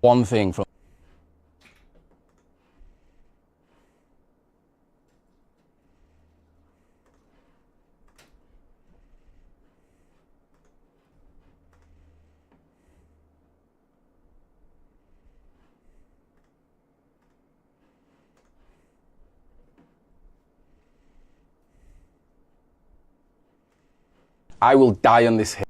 one thing from I will die on this hill.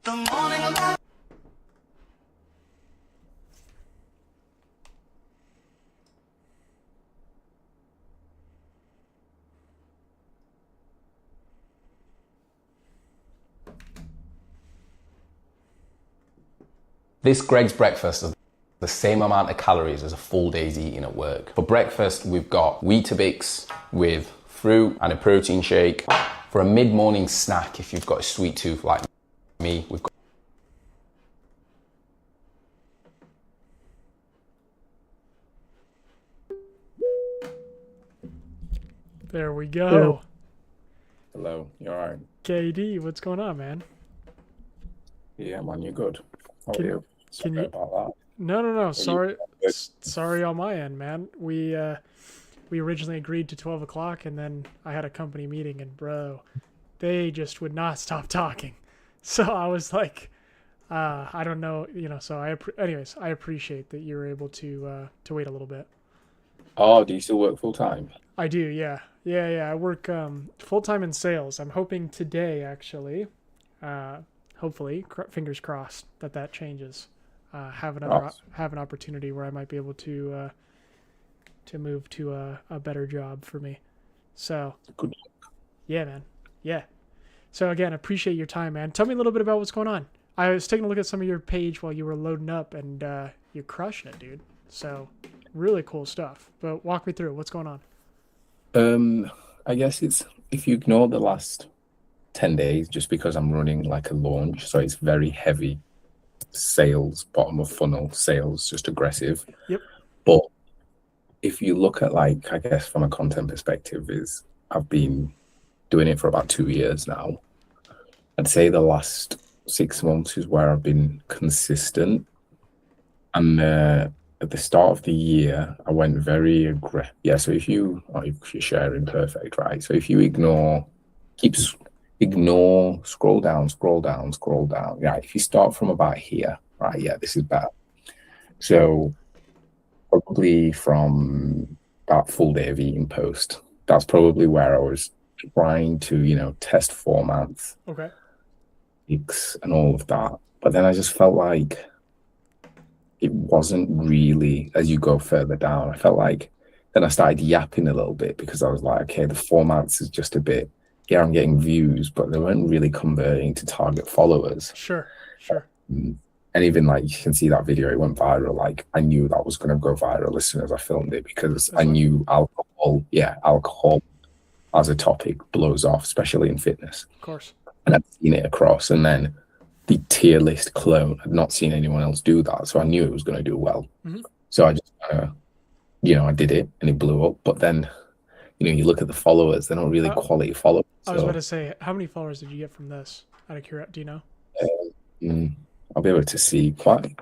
The morning light. This Greg's breakfast is the same amount of calories as a full day's eating at work. For breakfast, we've got Weetabix with fruit and a protein shake. For a mid-morning snack, if you've got a sweet tooth like me, we've got There we go. Hello, you alright? KD, what's going on, man? Yeah, man, you're good. How are Can- you? can Sorry you- about No. Sorry, good? sorry on my end, man. We originally agreed to 12 o'clock, and then I had a company meeting, and bro, they just would not stop talking. So I was like, I don't know, So anyways, I appreciate that you were able to wait a little bit. Oh, do you still work full time? I do, yeah. I work full time in sales. I'm hoping today, actually, hopefully, fingers crossed, that changes. Have an opportunity where I might be able to move to a better job for me. So Good. yeah, man, yeah. So again, appreciate your time, man. Tell me a little bit about what's going on. I was taking a look at some of your page while you were loading up, and you're crushing it, dude. So really cool stuff. But walk me through what's going on. I guess it's if you ignore the last 10 days, just because I'm running like a launch, so it's very heavy sales, bottom of funnel sales, just aggressive. Yep. But if you look at like, I guess from a content perspective, is I've been doing it for about 2 years now. I'd say the last 6 months is where I've been consistent. And at the start of the year, I went very aggressive. Yeah, so if you're sharing, perfect, right? So if you ignore, scroll down, scroll down, scroll down. Yeah, if you start from about here, right? Yeah, this is better. So probably from that full day of eating post, that's probably where I was trying to, test formats, Okay. and all of that. But then I just felt like it wasn't really, as you go further down, I felt like then I started yapping a little bit because I was like, okay, the formats is just a bit, yeah, I'm getting views, but they weren't really converting to target followers. Sure. And even like you can see that video, it went viral. Like I knew that was going to go viral as soon as I filmed it because I knew alcohol as a topic blows off, especially in fitness. Of course. And I'd seen it across. And then the tier list clone, I'd not seen anyone else do that. So I knew it was going to do well. Mhm. So I just, I did it and it blew up. But then, you look at the followers, they're not really quality followers. I was about to say, how many followers did you get from this? Out of curiosity, do you know? I'll be able to see quite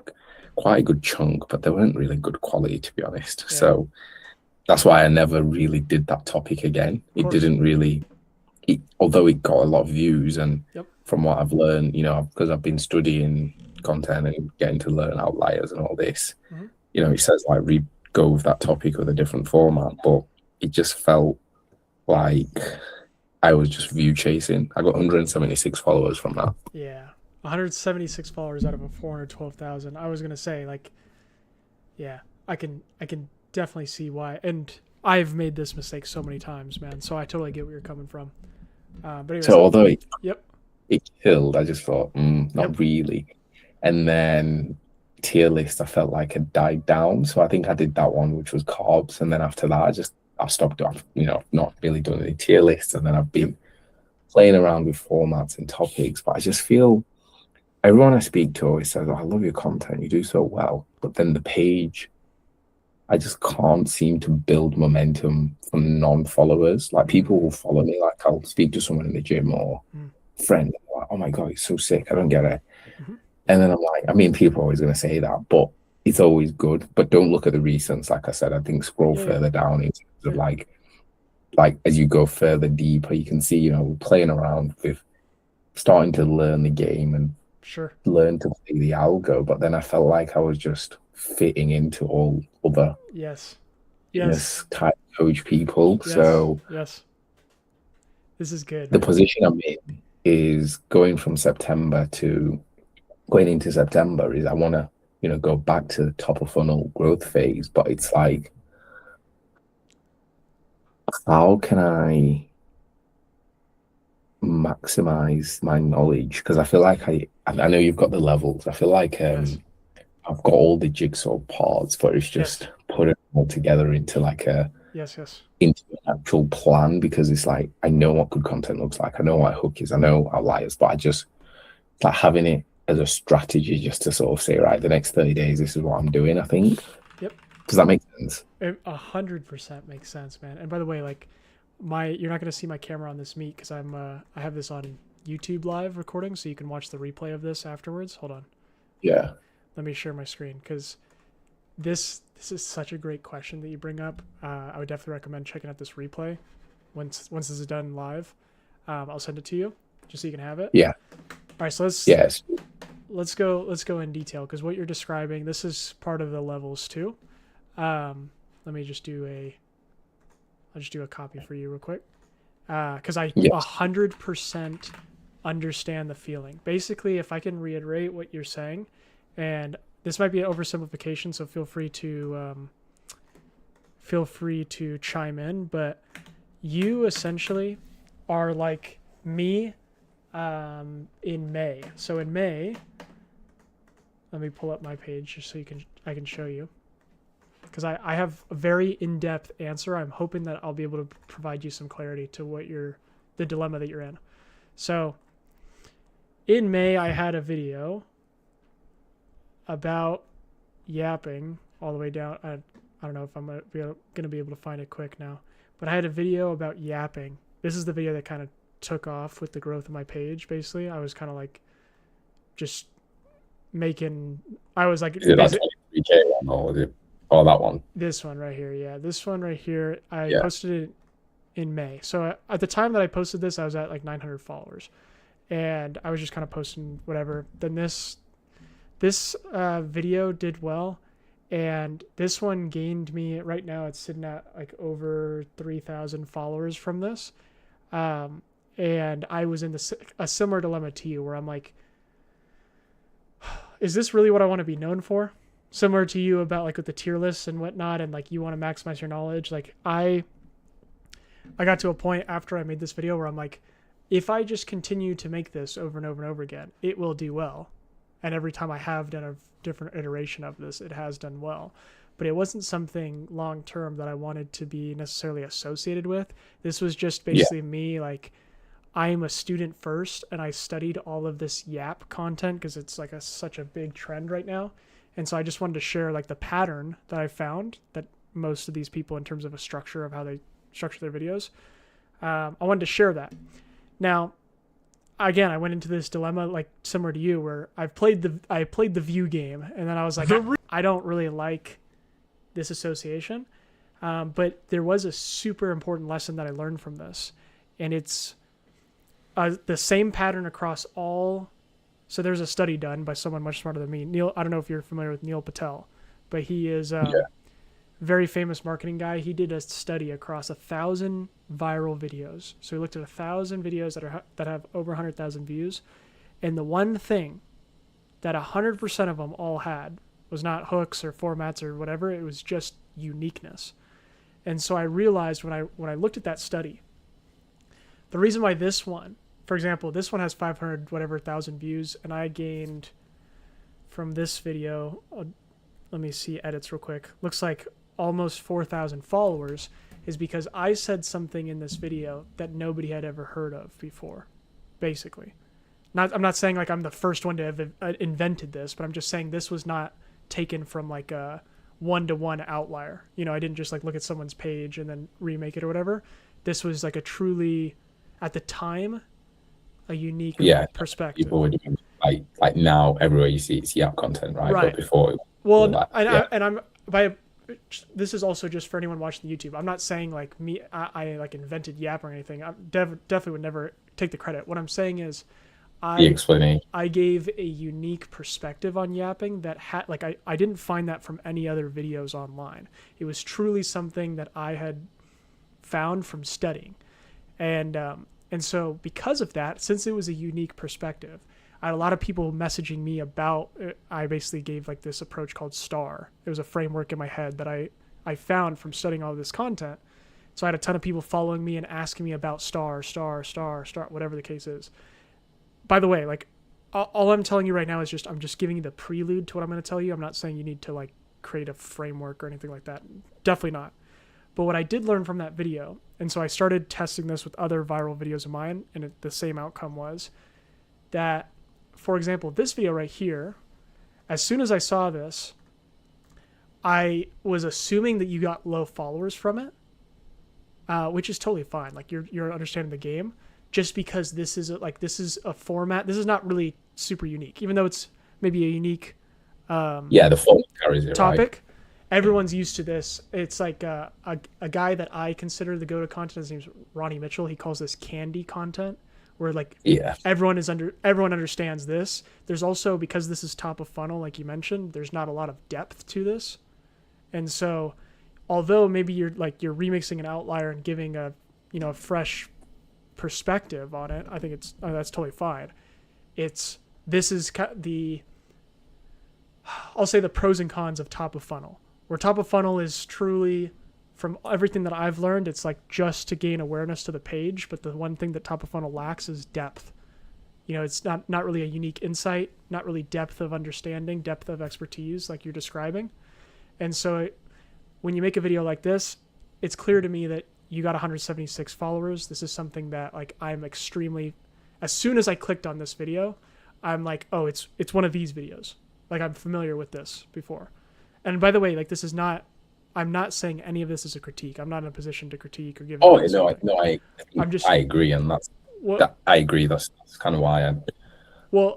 a good chunk, but they weren't really good quality, to be honest. Yeah. So that's why I never really did that topic again. It didn't really, although it got a lot of views, and from what I've learned, because I've been studying content and getting to learn outliers and all this, it says like go with that topic with a different format, but it just felt like I was just view chasing. I got 176 followers from that. Yeah. 176 followers out of a 412,000. I was gonna say, like, yeah, I can definitely see why, and I've made this mistake so many times, man. So I totally get where you're coming from. But anyway, So although it yep, killed, I just thought, not really. And then tier list I felt like had died down. So I think I did that one, which was carbs, and then after that I stopped off, not really doing any tier lists, and then I've been playing around with formats and topics. But I just feel everyone I speak to always says, "Oh, I love your content, you do so well," but then the page, I just can't seem to build momentum from non-followers. Like people will follow me, like I'll speak to someone in the gym or friend, like, "Oh my God, he's so sick. I don't get it." And then I'm like, I mean, people are always going to say that, but it's always good. But don't look at the recents. Like I said, I think scroll further down in terms of like as you go further deeper, you can see, playing around with starting to learn the game and learn to play the algo. But then I felt like I was just fitting into all other type coach people. So this is good. The position I'm in is going into September is I want to, go back to the top of funnel growth phase, but it's like, how can I maximize my knowledge? Because I feel like I know you've got the levels. I feel like I've got all the jigsaw parts, but it's just putting it all together into like into an actual plan, because it's like I know what good content looks like. I know what hook is. I know outliers, but I just like having it as a strategy just to sort of say, right, the next 30 days, this is what I'm doing, I think. Does that make sense? 100% makes sense, man. And by the way, like you're not going to see my camera on this meet because I have this on YouTube live recording, so you can watch the replay of this afterwards. Hold on. Yeah. Let me share my screen, because this is such a great question that you bring up. I would definitely recommend checking out this replay once this is done live. I'll send it to you just so you can have it. Yeah. All right, so let's go in detail, because what you're describing, this is part of the levels too. Let me just do I'll just do a copy for you real quick, because I 100% understand the feeling. Basically, if I can reiterate what you're saying, and this might be an oversimplification, so feel free to chime in, but you essentially are like me in May. So in May, let me pull up my page just so I can show you, because I have a very in-depth answer. I'm hoping that I'll be able to provide you some clarity to the dilemma that you're in. So in May, I had a video about yapping all the way down. I don't know if I'm going to be able to find it quick now, but I had a video about yapping. This is the video that kind of took off with the growth of my page. Basically, I was kind of like just I was like, is it that 3K one, or was it that one? This one right here. Yeah, this one right here. I posted it in May. So at the time that I posted this, I was at like 900 followers, and I was just kind of posting whatever. Then this video did well, and this one gained me, right now it's sitting at like over 3,000 followers from this. And I was in a similar dilemma to you, where I'm like, is this really what I want to be known for? Similar to you about like with the tier lists and whatnot, and like you want to maximize your knowledge. Like I got to a point after I made this video where I'm like, if I just continue to make this over and over and over again, it will do well. And every time I have done a different iteration of this, it has done well. But it wasn't something long term that I wanted to be necessarily associated with. This was just basically me, like, I'm a student first, and I studied all of this Yap content because it's like such a big trend right now. And so I just wanted to share like the pattern that I found that most of these people, in terms of a structure of how they structure their videos, I wanted to share that. Now, again, I went into this dilemma like similar to you, where I played the view game, and then I was like, I don't really like this association. But there was a super important lesson that I learned from this, and it's the same pattern across all. So there's a study done by someone much smarter than me. Neil, I don't know if you're familiar with Neil Patel, but he is a very famous marketing guy. He did a study across 1,000 viral videos. So he looked at 1,000 videos that have over 100,000 views. And the one thing that 100% of them all had was not hooks or formats or whatever. It was just uniqueness. And so I realized when I looked at that study, the reason why this one, for example, this one has 500 whatever thousand views, and I gained from this video, let me see edits real quick. Looks like almost 4,000 followers is because I said something in this video that nobody had ever heard of before, basically. I'm not saying like I'm the first one to have invented this, but I'm just saying this was not taken from like a one-to-one outlier. You know, I didn't just like look at someone's page and then remake it or whatever. This was like a truly, at the time, a unique perspective. People were doing like now everywhere you see it's Yap content, right? Right. But before, this is also just for anyone watching the YouTube. I'm not saying like I like invented Yap or anything. I definitely would never take the credit. What I'm saying is, I gave a unique perspective on yapping that had like I didn't find that from any other videos online. It was truly something that I had found from studying, and so because of that, since it was a unique perspective, I had a lot of people messaging me about it. I basically gave like this approach called STAR. It was a framework in my head that I found from studying all this content. So I had a ton of people following me and asking me about STAR, whatever the case is. By the way, like all I'm telling you right now is I'm just giving you the prelude to what I'm going to tell you. I'm not saying you need to like create a framework or anything like that. Definitely not. But what I did learn from that video, and so I started testing this with other viral videos of mine, and the same outcome was that, for example, this video right here, as soon as I saw this, I was assuming that you got low followers from it, which is totally fine. Like you're understanding the game, just because this is a format. This is not really super unique, even though it's maybe a unique the format carries it, topic. Right? Everyone's used to this. It's like a guy that I consider the go-to content. His name's Ronnie Mitchell. He calls this candy content, where like everyone understands this. There's also, because this is top of funnel, like you mentioned, there's not a lot of depth to this, and so although maybe you're remixing an outlier and giving a fresh perspective on it, I think that's totally fine. This is I'll say the pros and cons of top of funnel. Where top of funnel is truly, from everything that I've learned, it's like just to gain awareness to the page, but the one thing that top of funnel lacks is depth. It's not really a unique insight, not really depth of understanding, depth of expertise like you're describing. And so when you make a video like this, it's clear to me that you got 176 followers. This is something that like I'm extremely, as soon as I clicked on this video, I'm like, oh, it's one of these videos. Like I'm familiar with this before. And by the way, like I'm not saying any of this is a critique. I'm not in a position to critique or give. I agree, and I agree. That's kind of why I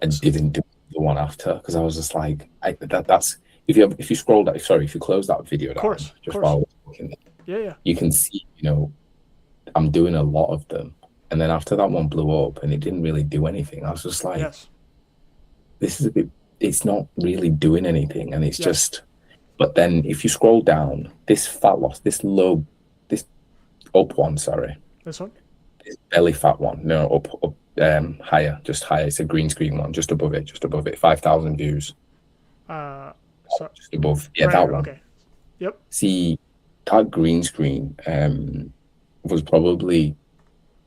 didn't do the one after, because I was just like, that's if you scroll that, if you close that video down, while I was looking, you can see, I'm doing a lot of them, and then after that one blew up and it didn't really do anything, I was just like, this is a bit. It's not really doing anything, and it's just. But then if you scroll down, this fat loss, this up one, sorry. This one? This belly fat one. No, up higher, just higher. It's a green screen one, just above it. 5,000 views. Just above. Yeah, that one. Okay. Yep. See, that green screen was probably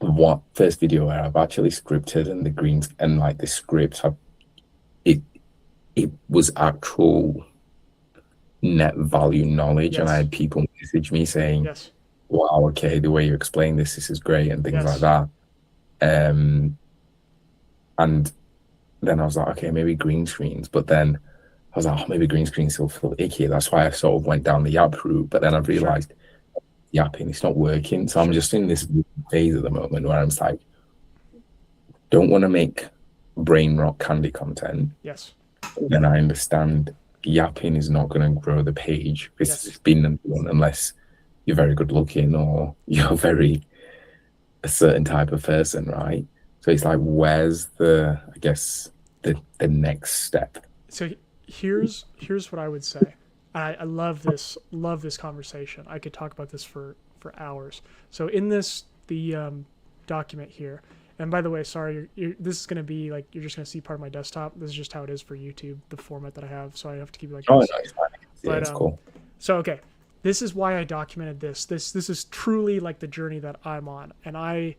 the first video where I've actually scripted, and the greens and like the script, it was actual net value knowledge, and I had people message me saying, wow, okay, the way you explain this is great, and things like that. And then I was like, okay, maybe green screens, but then I was like, oh, maybe green screens still feel icky. That's why I sort of went down the Yap route, but then I've realized yapping, it's not working. So I'm just in this phase at the moment where I'm just like, don't want to make brain rot candy content. Then I understand yapping is not going to grow the page. It's been number one unless you're very good looking or you're a certain type of person, right? So it's like, where's the next step? So here's what I would say. I love this conversation. I could talk about this for hours. So in the document here, and by the way, sorry, this is going to be like, you're just going to see part of my desktop. This is just how it is for YouTube, the format that I have. So I have to keep it like this. Nice. Yeah, it's cool. So, okay, this is why I documented this. This is truly like the journey that I'm on. And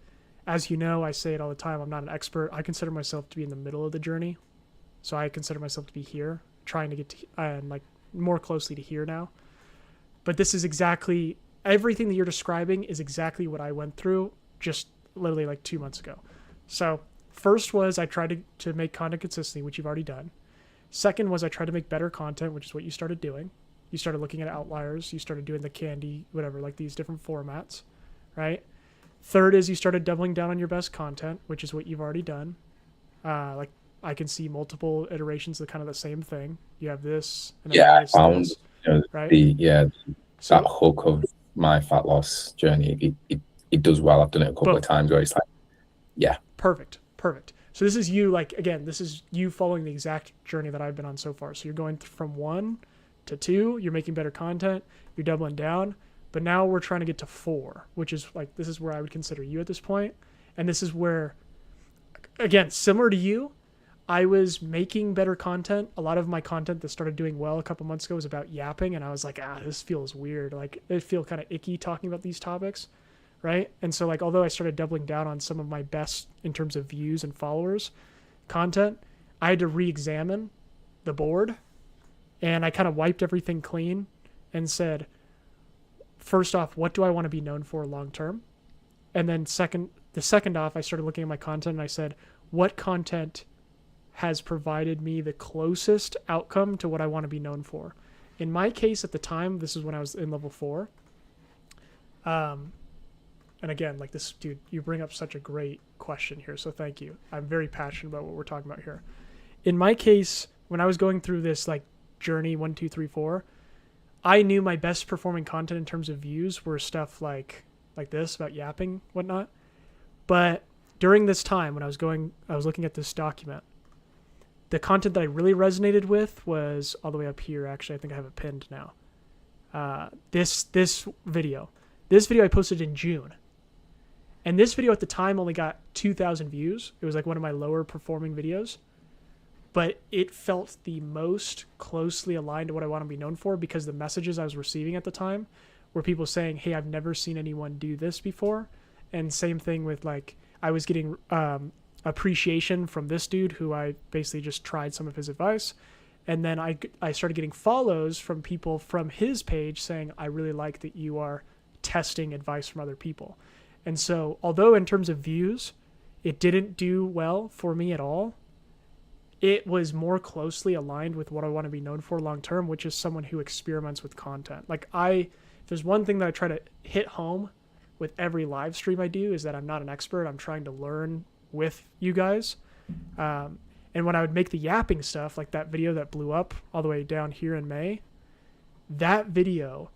as you know, I say it all the time, I'm not an expert. I consider myself to be in the middle of the journey. So I consider myself to be here. trying to get to and like more closely to here now. But this is exactly everything that you're describing is exactly what I went through just literally like 2 months ago. So first was I tried to make content consistently, which you've already done. Second was I tried to make better content, which is what you started doing. You started looking at outliers. You started doing the candy, whatever, like these different formats, right? Third is you started doubling down on your best content, which is what you've already done. Like I can see multiple iterations of kind of the same thing. You have this, and then I found this, right? So, that hook of my fat loss journey. It does well. I've done it a couple of times where it's like, yeah, perfect. So this is you, like, again, this is you following the exact journey that I've been on so far. So you're going from 1 to 2, you're making better content, you're doubling down, but now we're trying to get to 4, which is like, this is where I would consider you at this point. And this is where, again, similar to you, I was making better content. A lot of my content that started doing well a couple months ago was about yapping, and I was like, this feels weird. Like, it feels kind of icky talking about these topics, right? And so, like, although I started doubling down on some of my best in terms of views and followers content, I had to re-examine the board, and I kind of wiped everything clean and said, first off, what do I want to be known for long term? And then the second off, I started looking at my content and I said, what content has provided me the closest outcome to what I want to be known for? In my case at the time, this is when I was in level 4. And again, like this, dude, you bring up such a great question here. So thank you. I'm very passionate about what we're talking about here. In my case, when I was going through this like journey 1, 2, 3, 4, I knew my best performing content in terms of views were stuff like this about yapping, whatnot. But during this time when I was looking at this document, the content that I really resonated with was all the way up here. Actually, I think I have it pinned now. This video I posted in June. And this video at the time only got 2,000 views. It was like one of my lower performing videos. But it felt the most closely aligned to what I want to be known for because the messages I was receiving at the time were people saying, hey, I've never seen anyone do this before. And same thing with like, I was getting appreciation from this dude who I basically just tried some of his advice. And then I started getting follows from people from his page saying, I really like that you are testing advice from other people. And so, although in terms of views, it didn't do well for me at all, it was more closely aligned with what I want to be known for long term, which is someone who experiments with content. Like if there's one thing that I try to hit home with every live stream I do is that I'm not an expert. I'm trying to learn with you guys. And when I would make the yapping stuff, like that video that blew up all the way down here in May, that video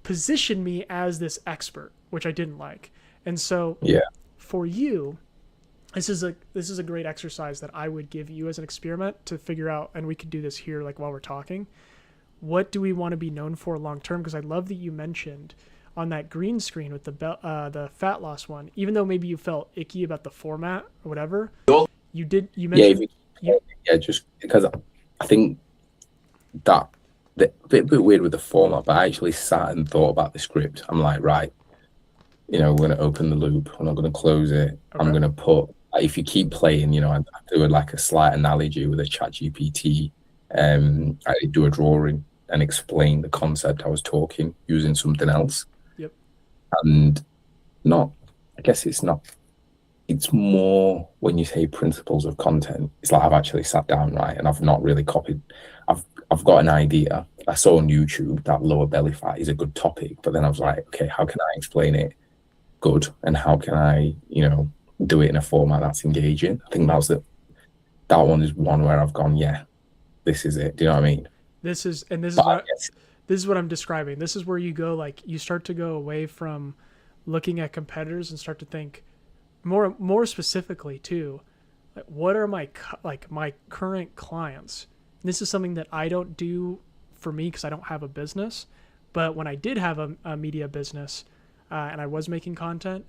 positioned me as this expert, which I didn't like. And so for you, this is a great exercise that I would give you as an experiment to figure out, and we could do this here like while we're talking. What do we want to be known for long term? Because I love that you mentioned on that green screen with the fat loss one, even though maybe you felt icky about the format or whatever, you mentioned just because I think that a bit weird with the format, but I actually sat and thought about the script. I'm like, right, we're going to open the loop. We're not going to close it. Okay. I'm going to put, if you keep playing, I do like a slight analogy with a ChatGPT. I do a drawing and explain the concept I was talking using something else. Yep. And it's more when you say principles of content, it's like I've actually sat down, right, and I've not really copied. I've got an idea. I saw on YouTube that lower belly fat is a good topic, but then I was like, okay, how can I explain it good, and how can I, do it in a format that's engaging? I think that one is one where I've gone, yeah, this is it. Do you know what I mean? This is what I'm describing. This is where you go, like, you start to go away from looking at competitors and start to think more specifically too, like, what are my current clients? And this is something that I don't do for me because I don't have a business. But when I did have a media business and I was making content,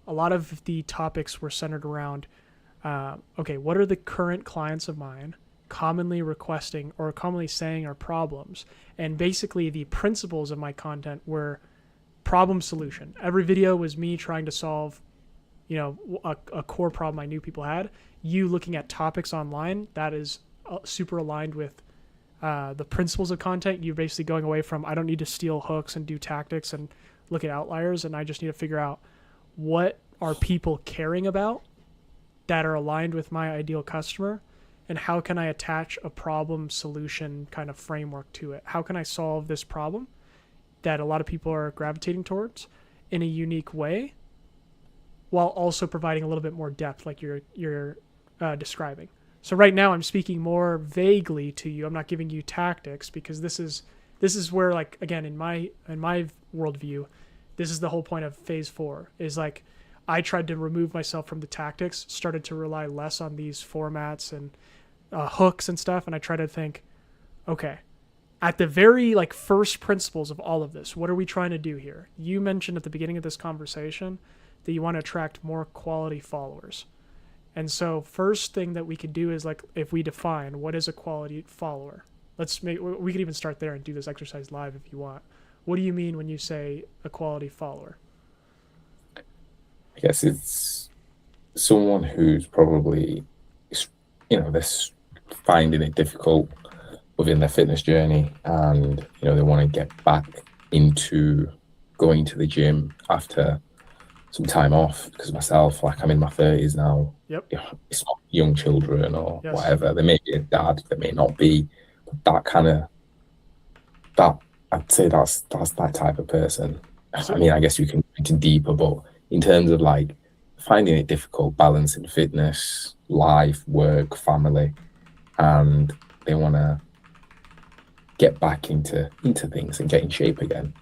a lot of the topics were centered around, okay, what are the current clients of mine commonly requesting or commonly saying are problems? And basically the principles of my content were problem solution. Every video was me trying to solve, a core problem I knew people had. You looking at topics online, that is super aligned with the principles of content, you're basically going away from, I don't need to steal hooks and do tactics and look at outliers, and I just need to figure out what are people caring about that are aligned with my ideal customer, and how can I attach a problem solution kind of framework to it? How can I solve this problem that a lot of people are gravitating towards in a unique way, while also providing a little bit more depth, like you're describing. So right now I'm speaking more vaguely to you. I'm not giving you tactics, because this is where, like, again, in my worldview, this is the whole point of phase 4, is like I tried to remove myself from the tactics, started to rely less on these formats and hooks and stuff, and I try to think, okay, at the very like first principles of all of this, what are we trying to do here? You mentioned at the beginning of this conversation that you want to attract more quality followers. And so first thing that we could do is, like, if we define what is a quality follower, we could even start there and do this exercise live if you want. What do you mean when you say a quality follower? I guess it's someone who's probably, they're finding it difficult within their fitness journey, and they want to get back into going to the gym after some time off. Because myself, like, I'm in my 30s now. Yep. It's not young children or yes. whatever. They may be a dad, they may not be, but I'd say that's that type of person. I mean, I guess you can go into deeper, but in terms of like finding it difficult balancing fitness, life, work, family, and they want to get back into things and get in shape again.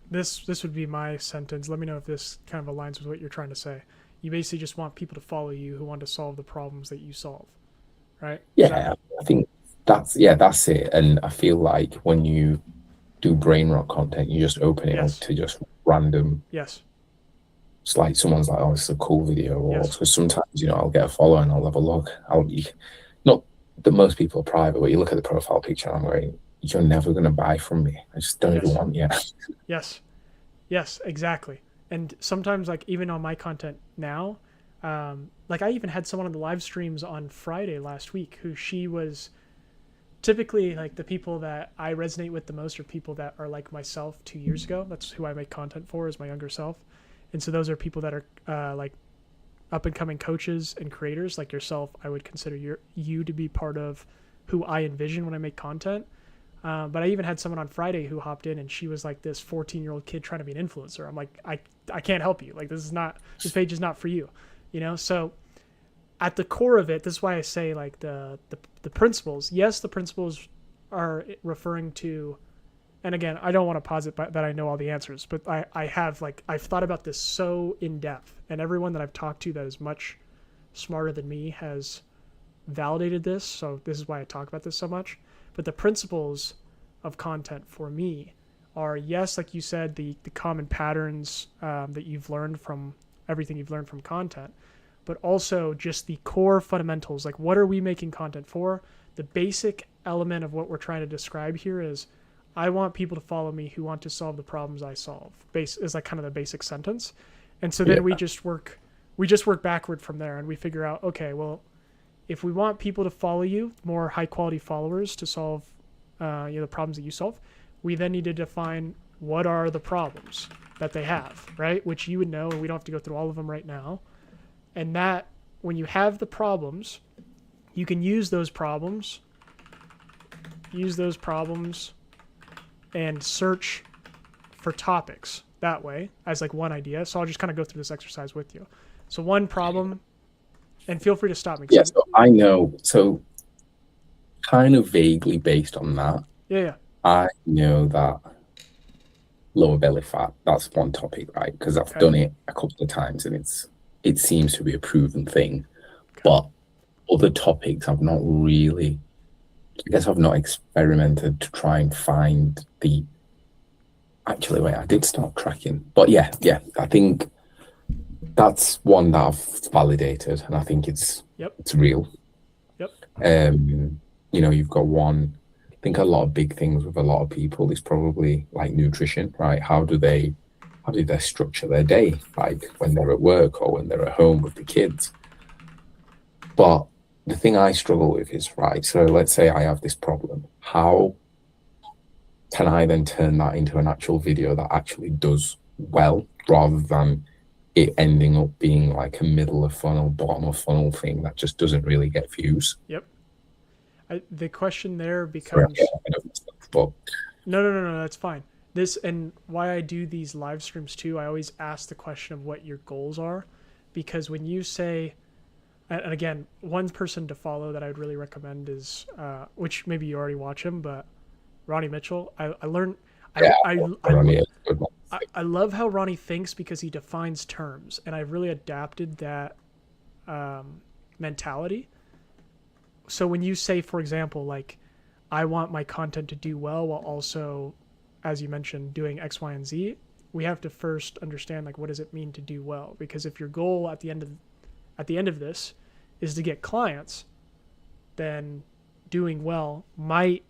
This would be my sentence. Let me know if this kind of aligns with what you're trying to say. You basically just want people to follow you who want to solve the problems that you solve, right? Yeah, I think that's it. And I feel like when you do brain rot content, you just open it up to just random. Yes. It's like someone's like, oh, it's a cool video. Or because sometimes, I'll get a follow and I'll have a look. Not that most people are private, but you look at the profile picture and I'm going, you're never going to buy from me. I just don't even want you. Yes, exactly. And sometimes, like, even on my content now, like, I even had someone on the live streams on Friday last week who she was typically, like, the people that I resonate with the most are people that are like myself 2 years ago. That's who I make content for, is my younger self. And so those are people that are like up and coming coaches and creators like yourself. I would consider you to be part of who I envision when I make content. But I even had someone on Friday who hopped in, and she was like this 14-year-old kid trying to be an influencer. I'm like, I can't help you. Like, this page is not for you, So at the core of it, this is why I say, like, the principles. Yes, the principles are referring to, and again, I don't want to posit that I know all the answers, but I've thought about this so in depth, and everyone that I've talked to that is much smarter than me has validated this. So this is why I talk about this so much. But the principles of content for me are, yes, like you said, the common patterns that you've learned from everything you've learned from content, but also just the core fundamentals. Like, what are we making content for? The basic element of what we're trying to describe here is, I want people to follow me who want to solve the problems I solve. Is like kind of the basic sentence. And so then we just work backward from there, and we figure out, okay, well, if we want people to follow you, more high quality followers to solve the problems that you solve, we then need to define what are the problems that they have, right? Which you would know, and we don't have to go through all of them right now. And that, when you have the problems, you can use those problems and search for topics that way as like one idea. So I'll just kind of go through this exercise with you. So one problem, and feel free to stop me. Yes, I know. So kind of vaguely based on that. Yeah. I know that lower belly fat, that's one topic, right? Because I've done it a couple of times and it seems to be a proven thing. Okay. But other topics I've not really, I guess I've not experimented to try and find the, actually, wait, I did start tracking. But yeah, I think that's one that I've validated, and I think it's real. Yep. You've got one. I think a lot of big things with a lot of people is probably like nutrition, right? How do they structure their day, like when they're at work or when they're at home with the kids? But the thing I struggle with is, right, so let's say I have this problem. How can I then turn that into an actual video that actually does well, rather than it ending up being like a middle of funnel, bottom of funnel thing that just doesn't really get views? Yep. The question there becomes... But No, that's fine. This, and why I do these live streams too, I always ask the question of what your goals are, because when you say, and again, one person to follow that I would really recommend is, which maybe you already watch him, but Ronnie Mitchell. I learned, I love how Ronnie thinks, because he defines terms, and I've really adapted that mentality. So when you say, for example, like, I want my content to do well while also, as you mentioned, doing X, Y, and Z, we have to first understand, like, what does it mean to do well? Because if your goal at the end of this is to get clients, then doing well might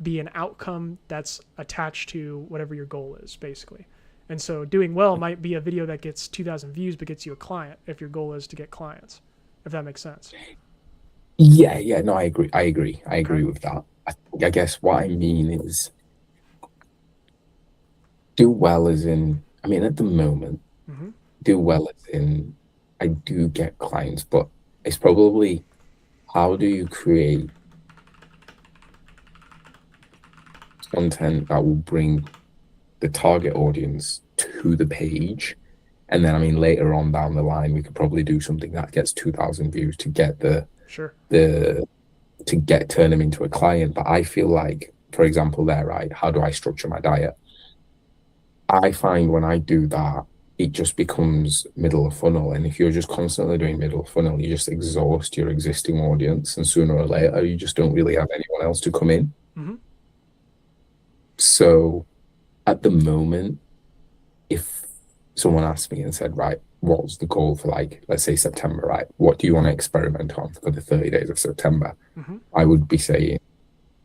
be an outcome that's attached to whatever your goal is, basically. And so doing well might be a video that gets 2,000 views but gets you a client if your goal is to get clients, if that makes sense. yeah, no, I agree with that. I guess what I mean is, do well as in, I mean, at the moment, do well as in, I do get clients, but it's probably, how do you create content that will bring the target audience to the page? And then, I mean, later on down the line, we could probably do something that gets 2,000 views to get turn them into a client. But I feel like, for example, there, right, how do I structure my diet? I find when I do that, it just becomes middle of funnel. And if you're just constantly doing middle of funnel, you just exhaust your existing audience, and sooner or later, you just don't really have anyone else to come in. So at the moment, if someone asked me and said, right, what was the goal for, like, let's say September, right? What do you want to experiment on for the 30 days of September? I would be saying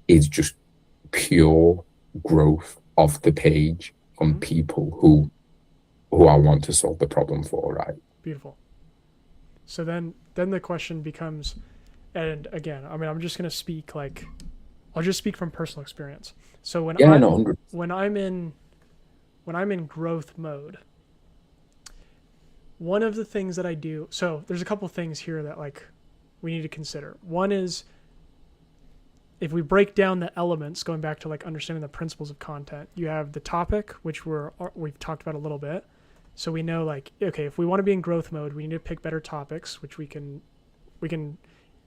is just pure growth of the page from people who I want to solve the problem for, right? Beautiful. So then the question becomes, and again, I mean, I'm just going to speak, like, I'll just speak from personal experience. So when I'm in growth mode, one of the things that I do, so there's a couple things here that, like, we need to consider. One is, if we break down the elements, going back to, like, understanding the principles of content, you have the topic, which we've talked about a little bit. So we know, like, okay, if we want to be in growth mode, we need to pick better topics, which we can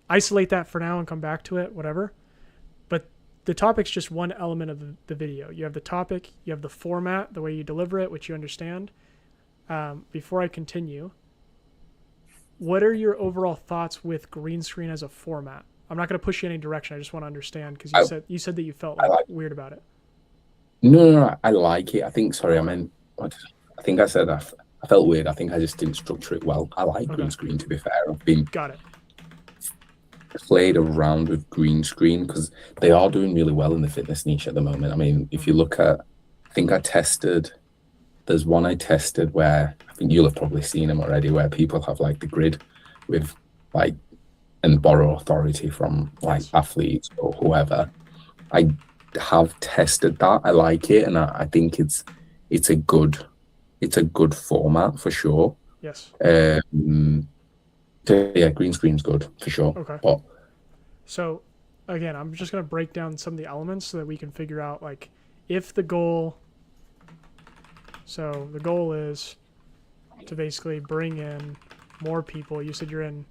isolate that for now and come back to it, whatever. But the topic's just one element of the video. You have the topic, you have the format, the way you deliver it, which you understand. Before I continue, what are your overall thoughts with green screen as a format? I'm not going to push you in any direction. I just want to understand, because you said that you felt weird about it. No, I like it. I think, sorry, I think I said I felt weird. I think I just didn't structure it well. I like green screen, to be fair. I've been played around with green screen because they are doing really well in the fitness niche at the moment. I mean, if you look at, I think there's one I tested where, I think you'll have probably seen them already, where people have, like, the grid with, like, and borrow authority from, like, athletes or whoever. I have tested that. I like it, and I think it's a good format for sure. Yes. So yeah, green screen's good for sure. Okay. But so again, I'm just going to break down some of the elements so that we can figure out, like, if the goal. So the goal is to basically bring in more people. You said you're in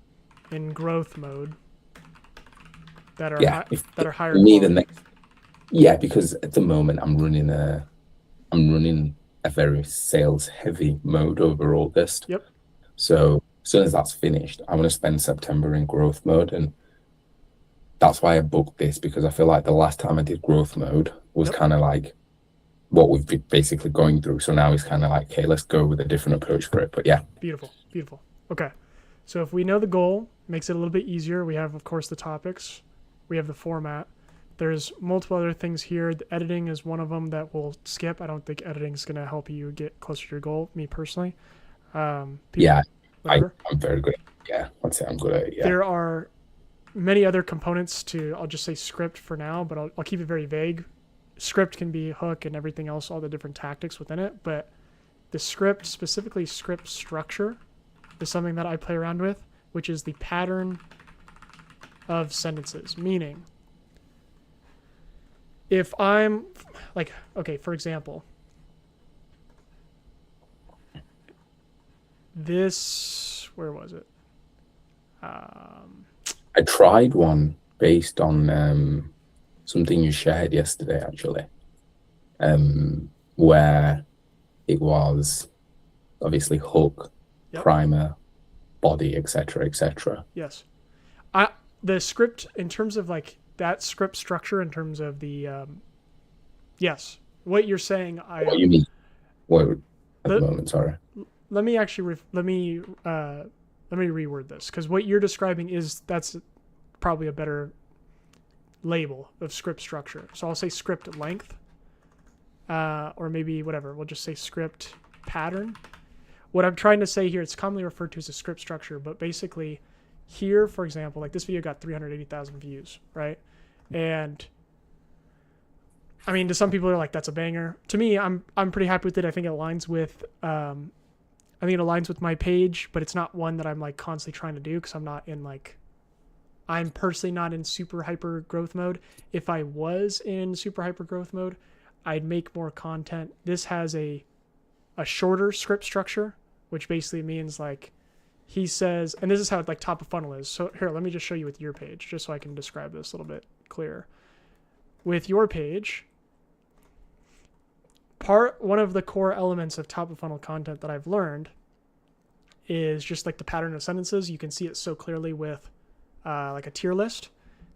growth mode that are higher quality. Yeah, because at the moment I'm running a very sales heavy mode over August. Yep. So as soon as that's finished, I'm going to spend September in growth mode, and that's why I booked this, because I feel like the last time I did growth mode was kind of like what we've been basically going through. So now it's kind of like, okay, let's go with a different approach for it. But yeah. Beautiful. Okay. So if we know the goal, makes it a little bit easier. We have, of course, the topics. We have the format. There's multiple other things here. The editing is one of them that we'll skip. I don't think editing is going to help you get closer to your goal, me personally. I'm very good. Yeah, I'd say I'm good at it. Yeah. There are many other components to, I'll just say script for now, but I'll keep it very vague. Script can be hook and everything else, all the different tactics within it, but the script, specifically script structure, is something that I play around with, which is the pattern of sentences. Meaning, if I'm like, okay, for example, this, where was it? I tried one based on something you shared yesterday, actually, where it was obviously hook, Yep. primer, body, etc., etc. Yes. The script, in terms of like that script structure, in terms of the, yes, what you're saying, What you mean? What at the The- moment? Sorry. let me actually, let me reword this, because what you're describing that's probably a better label of script structure. So I'll say script length, or maybe whatever. We'll just say script pattern. What I'm trying to say here, it's commonly referred to as a script structure, but basically here, for example, like this video got 380,000 views, right? And I mean, to some people are like, that's a banger. To me, I'm pretty happy with it. I think it aligns with my page, but it's not one that I'm like constantly trying to do, because I'm personally not in super hyper growth mode. If I was in super hyper growth mode, I'd make more content. This has a shorter script structure, which basically means like he says, and this is how like top of funnel is. So here, let me just show you with your page, just so I can describe this a little bit clearer. With your page, one of the core elements of top of funnel content that I've learned is just like the pattern of sentences. You can see it so clearly with like a tier list.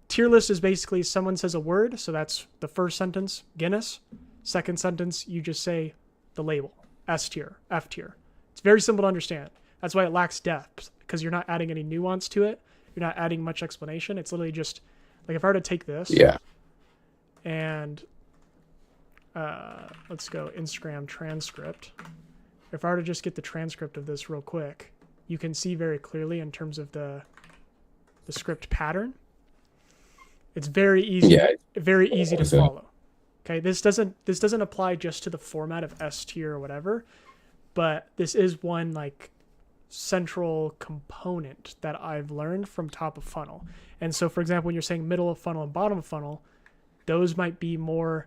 Tier list is basically someone says a word, so that's the first sentence, Guinness. Second sentence, you just say the label, S tier, F tier. It's very simple to understand. That's why it lacks depth, because you're not adding any nuance to it. You're not adding much explanation. It's literally just like, if I were to take this, and let's go Instagram transcript. If I were to just get the transcript of this real quick, you can see very clearly in terms of the script pattern. It's very easy, very easy to follow. Okay, this doesn't apply just to the format of S tier or whatever, but this is one like central component that I've learned from top of funnel. And so, for example, when you're saying middle of funnel and bottom of funnel, those might be more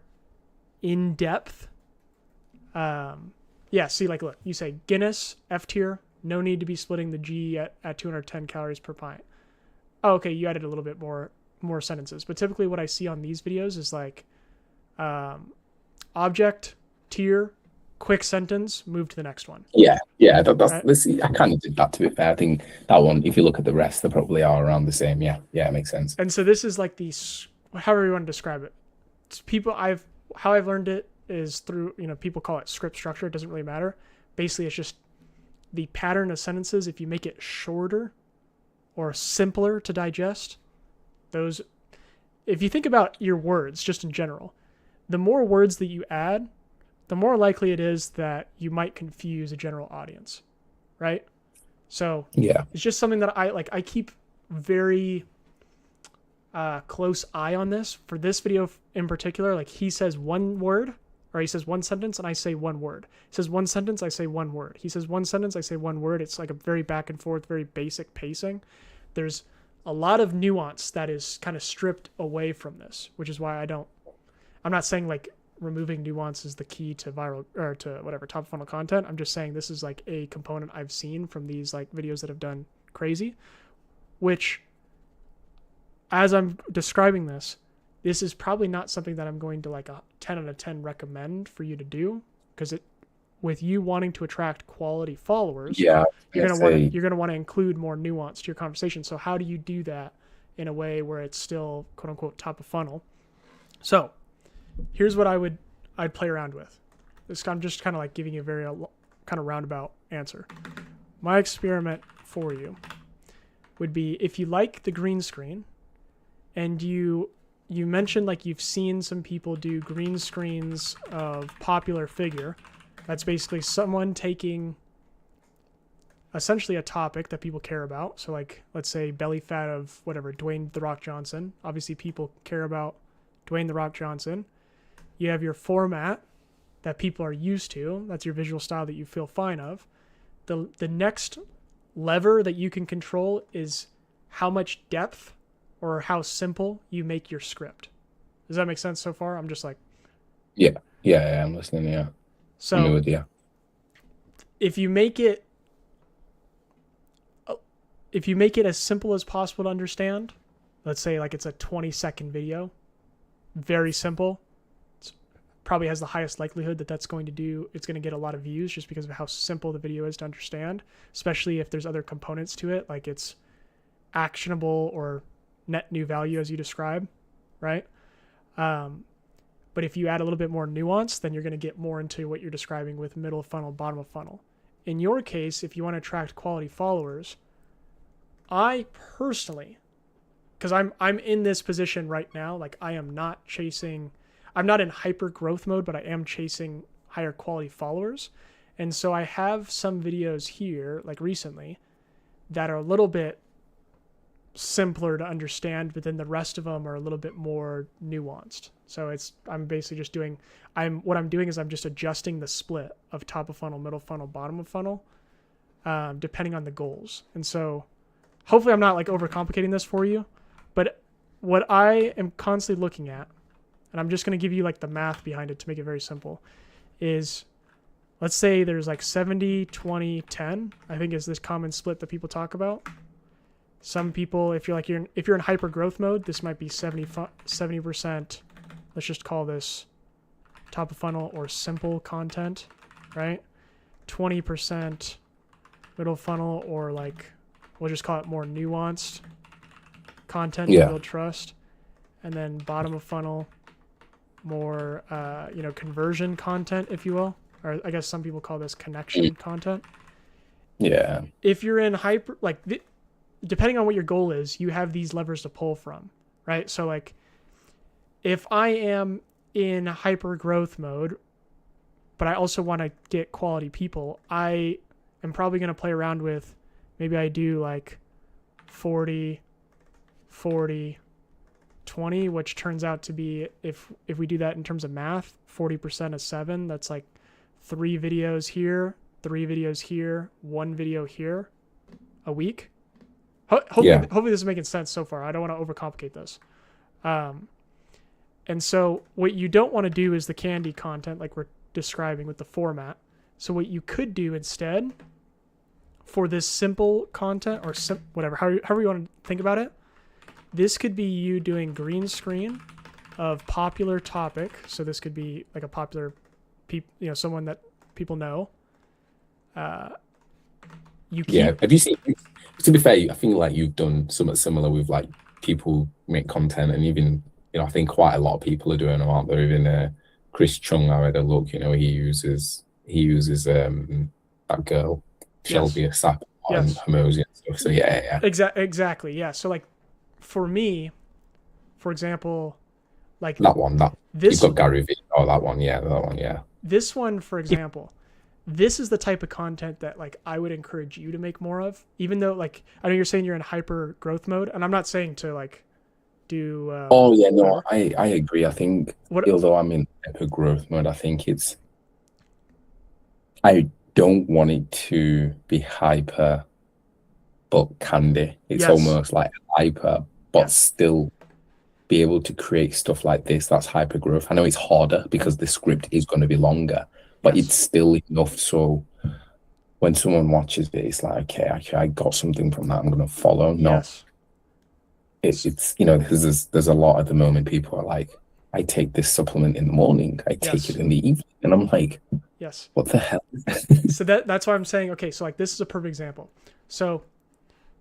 in depth. See, like, look, you say Guinness, F tier, no need to be splitting the G at 210 calories per pint. Oh, okay, you added a little bit more sentences. But typically what I see on these videos is like object, tier, quick sentence, move to the next one. That's I kind of did that, to be fair. I think that one, if you look at the rest, they probably are around the same. Yeah, it makes sense. And so this is like however you want to describe it. It's how I've learned it is through, people call it script structure. It doesn't really matter. Basically, it's just the pattern of sentences. If you make it shorter or simpler to digest, if you think about your words just in general, the more words that you add, the more likely it is that you might confuse a general audience, right? So it's just something that I keep very close eye on this. For this video in particular, like he says one word, or he says one sentence and I say one word. He says one sentence, I say one word. He says one sentence, I say one word. It's like a very back and forth, very basic pacing. There's a lot of nuance that is kind of stripped away from this, which is why I'm not saying like removing nuance is the key to viral or to whatever top funnel content. I'm just saying this is like a component I've seen from these like videos that have done crazy, which as I'm describing this is probably not something that I'm going to like a 10 out of 10 recommend for you to do, because with you wanting to attract quality followers, you're gonna want to include more nuance to your conversation. So how do you do that in a way where it's still quote unquote top of funnel? So here's what I'd play around with. I'm just kind of like giving you a very kind of roundabout answer. My experiment for you would be, if you like the green screen and you mentioned like you've seen some people do green screens of popular figure. That's basically someone taking essentially a topic that people care about. So like, let's say belly fat of whatever, Dwayne The Rock Johnson. Obviously people care about Dwayne The Rock Johnson. You have your format that people are used to. That's your visual style that you feel fine of. The next lever that you can control is how much depth or how simple you make your script. Does that make sense so far? I'm just like... Yeah, I'm listening, yeah. So I'm with you. if you make it as simple as possible to understand, let's say like it's a 20-second video, very simple, it's probably has the highest likelihood that it's going to get a lot of views just because of how simple the video is to understand, especially if there's other components to it, like it's actionable or net new value as you describe, right? But if you add a little bit more nuance, then you're going to get more into what you're describing with middle of funnel, bottom of funnel. In your case, if you want to attract quality followers, I personally, because I'm in this position right now, like I'm not in hyper growth mode, but I am chasing higher quality followers. And so I have some videos here, like recently, that are a little bit simpler to understand, but then the rest of them are a little bit more nuanced. So I'm basically just I'm just adjusting the split of top of funnel, middle funnel, bottom of funnel, depending on the goals. And so hopefully I'm not like overcomplicating this for you, but what I am constantly looking at, and I'm just going to give you like the math behind it to make it very simple, is let's say there's like 70, 20, 10, I think is this common split that people talk about. Some people, if you're in hyper growth mode, this might be 70%. Let's just call this top of funnel or simple content, right? 20% middle funnel, or like, we'll just call it more nuanced content to build trust. And then bottom of funnel, more, conversion content, if you will. Or I guess some people call this connection content. Yeah. If you're in hyper, depending on what your goal is, you have these levers to pull from, right? So like, if I am in hyper growth mode, but I also want to get quality people, I am probably going to play around with, maybe I do like 40, 40, 20, which turns out to be, if we do that in terms of math, 40% of 7, that's like 3 videos here, 3 videos here, 1 video here a week. Hopefully this is making sense so far. I don't want to overcomplicate this. And so what you don't want to do is the candy content like we're describing with the format. So what you could do instead for this simple content, or whatever, however you want to think about it, this could be you doing green screen of popular topic. So this could be like a popular, someone that people know. Have you seen? To be fair, I think like you've done something similar with like people make content, and even I think quite a lot of people are doing them, aren't there? Even Chris Chung, I had a look. He uses that girl Shelby Sapp and Hermosi and stuff. So yeah. Exactly. Yeah. So like for me, for example, like that one, you've got Gary Vee. Oh, that one. Yeah. This one, for example. This is the type of content that like I would encourage you to make more of, even though like I know you're saying you're in hyper growth mode, and I'm not saying to like do. I agree. I think although I'm in hyper growth mode, I think I don't want it to be hyper, but candy. It's almost like hyper, but still be able to create stuff like this. That's hyper growth. I know it's harder because the script is going to be longer. But it's still enough so when someone watches it, it's like, okay, I got something from that I'm going to follow. It's because there's a lot at the moment. People are like, I take this supplement in the morning, I take it in the evening, and I'm like, what the hell? So that's why I'm saying, okay, so like this is a perfect example. So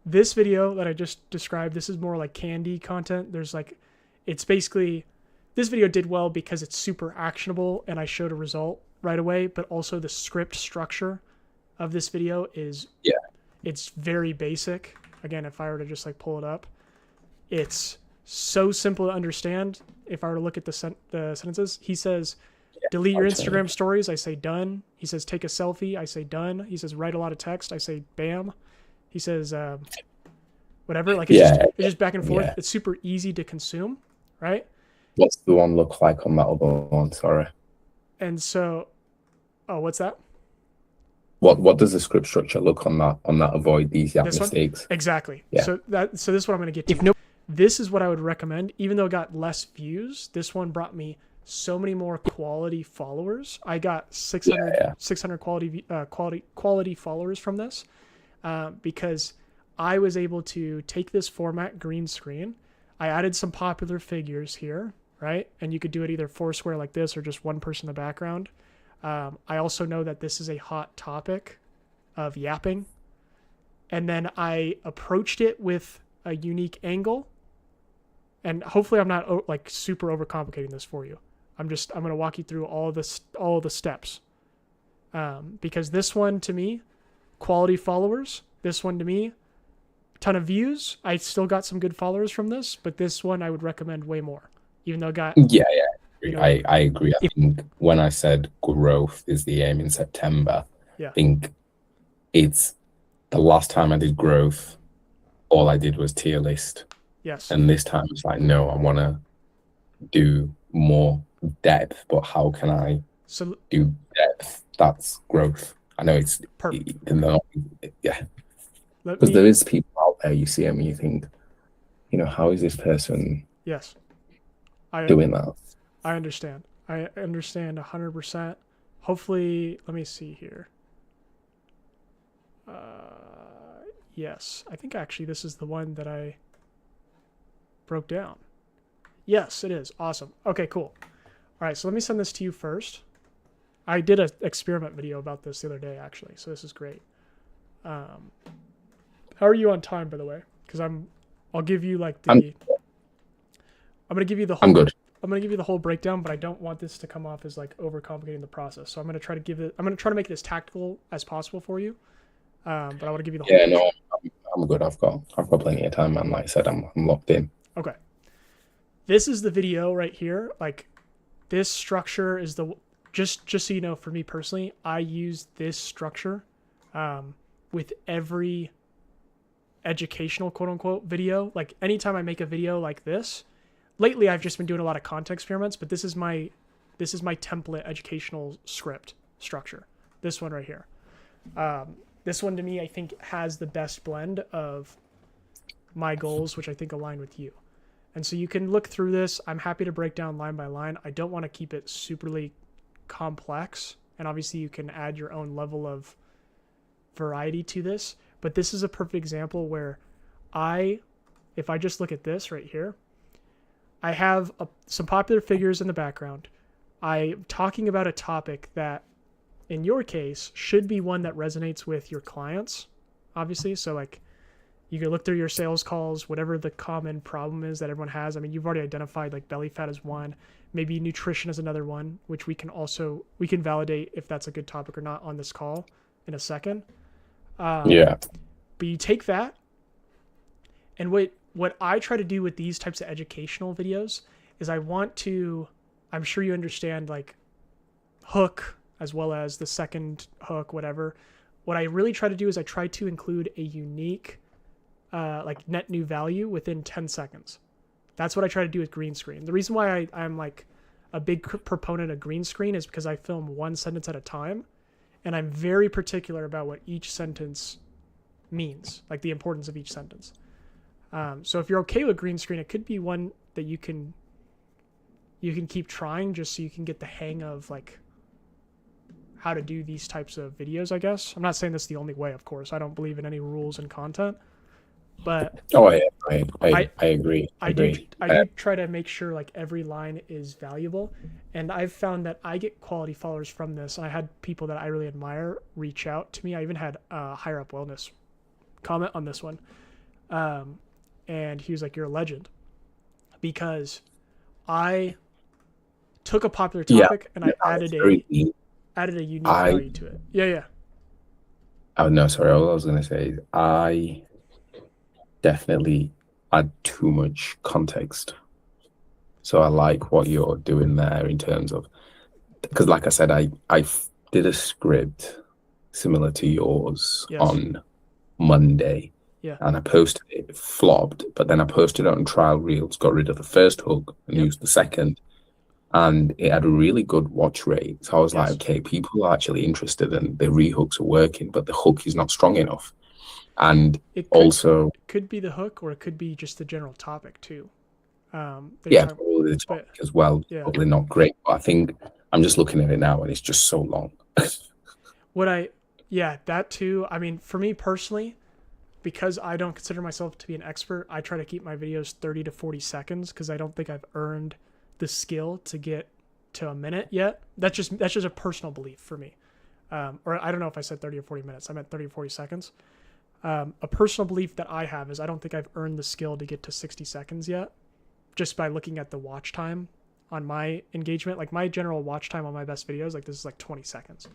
this video that I just described, this is more like candy content. There's like, it's basically, this video did well because it's super actionable and I showed a result right away, but also the script structure of this video is it's very basic. Again, if I were to just like pull it up, it's so simple to understand. If I were to look at the sentences, he says delete your Instagram stories. I say done. He says take a selfie. I say done. He says write a lot of text. I say bam. He says whatever. Like it's just back and forth. Yeah. It's super easy to consume, right? What's the one look like on that other one? Sorry. And so, what's that? What does the script structure look on that avoid these mistakes? Exactly. Yeah. So this is what I'm going to get to. This is what I would recommend. Even though it got less views, this one brought me so many more quality followers. I got 600 quality followers from this because I was able to take this format, green screen. I added some popular figures here, right? And you could do it either foursquare like this or just one person in the background. I also know that this is a hot topic of yapping. And then I approached it with a unique angle. And hopefully I'm not like super overcomplicating this for you. I'm going to walk you through all the steps. Because this one to me, quality followers. This one to me, ton of views. I still got some good followers from this, but this one I would recommend way more. Even though it got... Yeah. I agree. I think when I said growth is the aim in September, I think it's the last time I did growth, all I did was tier list. Yes. And this time it's like, no, I want to do more depth, but how can I do depth? That's growth. I know it's perfect. Because there is people out there, you see them and you think, how is this person doing that? I understand. I understand 100%. Hopefully, let me see here. Yes, I think actually this is the one that I broke down. Yes, it is. Awesome. Okay, cool. All right, so let me send this to you first. I did an experiment video about this the other day, actually, so this is great. How are you on time, by the way? Because I'll give you like the... I'm going to give you the whole... I'm good. I'm going to give you the whole breakdown, but I don't want this to come off as like overcomplicating the process. So I'm going to try to make it as tactical as possible for you. But I want to give you the whole... Yeah, no, I'm good. I've got plenty of time, man. Like I said, I'm locked in. Okay. This is the video right here. Like this structure is just so you know, for me personally, I use this structure with every educational quote unquote video. Like anytime I make a video like this, lately I've just been doing a lot of content experiments, but this is my template educational script structure. This one right here. This one to me, I think has the best blend of my goals, which I think align with you. And so you can look through this. I'm happy to break down line by line. I don't want to keep it superly complex. And obviously you can add your own level of variety to this, but this is a perfect example where if I just look at this right here, I have some popular figures in the background. I'm talking about a topic that, in your case, should be one that resonates with your clients, obviously. So, like, you can look through your sales calls, whatever the common problem is that everyone has. I mean, you've already identified, like, belly fat as one. Maybe nutrition is another one, which we can validate if that's a good topic or not on this call in a second. But you take that, and what I try to do with these types of educational videos is I'm sure you understand like hook as well as the second hook, whatever. What I really try to do is I try to include a unique like net new value within 10 seconds. That's what I try to do with green screen. The reason why I'm like a big proponent of green screen is because I film one sentence at a time, and I'm very particular about what each sentence means, like the importance of each sentence. So if you're okay with green screen, it could be one that you can keep trying just so you can get the hang of like how to do these types of videos, I guess. I'm not saying that's the only way, of course. I don't believe in any rules in content, but I agree. I do try to make sure like every line is valuable, and I've found that I get quality followers from this. And I had people that I really admire reach out to me. I even had Higher Up Wellness comment on this one. And he was like, "You're a legend," because I took a popular topic and I added a unique value to it. Yeah. Oh no, sorry. All I was gonna say is I definitely add too much context. So I like what you're doing there in terms of because like I said, I did a script similar to yours Yes. on Monday. Yeah. And I posted it, it flopped, but then I posted it on trial reels, got rid of the first hook and used the second. And it had a really good watch rate. So I was like, okay, people are actually interested and the rehooks are working, but the hook is not strong enough. And It could be the hook, or it could be just the general topic too. Yeah, probably the topic as well. Yeah. Probably not great, but I think I'm just looking at it now and it's just so long. That too. I mean, for me personally, because I don't consider myself to be an expert, I try to keep my videos 30 to 40 seconds because I don't think I've earned the skill to get to a minute yet. That's just a personal belief for me. Or I don't know if I said 30 or 40 minutes. I meant 30 or 40 seconds. A personal belief that I have is I don't think I've earned the skill to get to 60 seconds yet, just by looking at the watch time on my engagement. Like my general watch time on my best videos, like this is like 20 seconds.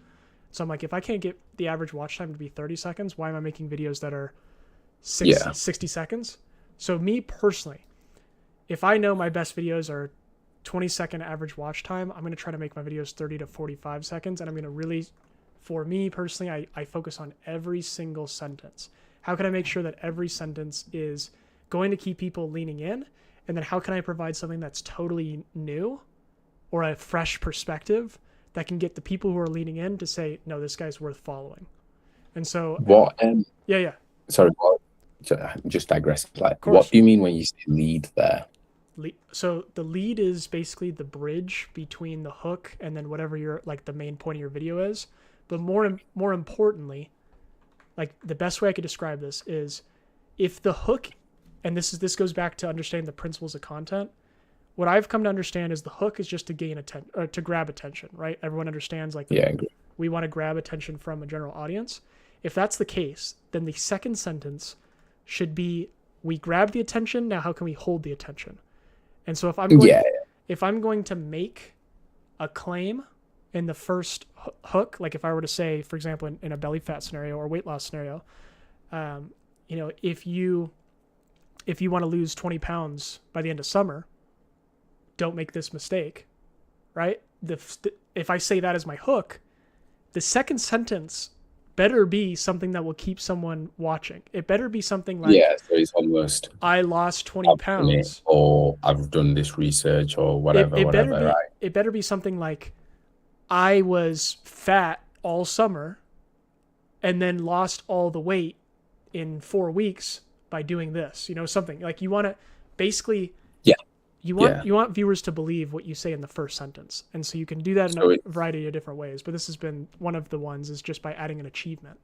So I'm like, if I can't get the average watch time to be 30 seconds, why am I making videos that are 60 seconds? So me personally, if I know my best videos are 20-second average watch time, I'm going to try to make my videos 30 to 45 seconds. And I'm going to really, for me personally, I focus on every single sentence. How can I make sure that every sentence is going to keep people leaning in? And then how can I provide something that's totally new or a fresh perspective that can get the people who are leaning in to say, no, this guy's worth following. And so Sorry, just digress. Like, what do you mean when you say lead there? So the lead is basically the bridge between the hook and then whatever your like the main point of your video is. But more importantly, like the best way I could describe this is if the hook, and this goes back to understanding the principles of content. What I've come to understand is the hook is just to gain attention, or to grab attention, right? Everyone understands like we want to grab attention from a general audience. If that's the case, then the second sentence should be, we grab the attention, now how can we hold the attention? And so if I'm going to make a claim in the first hook, like if I were to say, for example, in a belly fat scenario or weight loss scenario, if you want to lose 20 pounds by the end of summer, don't make this mistake, right? If I say that as my hook, the second sentence better be something that will keep someone watching. It better be something like, so it's almost, I lost 20 pounds. Or I've done this research or whatever, right? It better be something like, I was fat all summer and then lost all the weight in 4 weeks by doing this, something like you want to basically, you want viewers to believe what you say in the first sentence. And so you can do that in a variety of different ways, but this has been one of the ones is just by adding an achievement.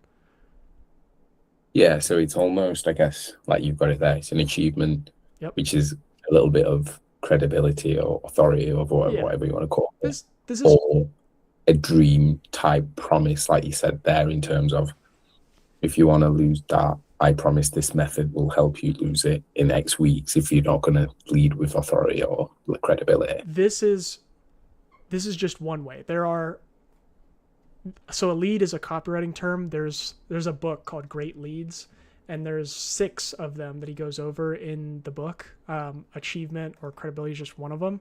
Yeah. So it's almost, I guess, like you've got it there. It's an achievement, which is a little bit of credibility or authority or whatever you want to call it. This is or a dream type promise, like you said there, in terms of if you want to lose that, I promise this method will help you lose it in X weeks if you're not going to lead with authority or credibility. This is just one way. So a lead is a copywriting term. There's a book called Great Leads, and there's 6 of them that he goes over in the book. Achievement or credibility is just one of them.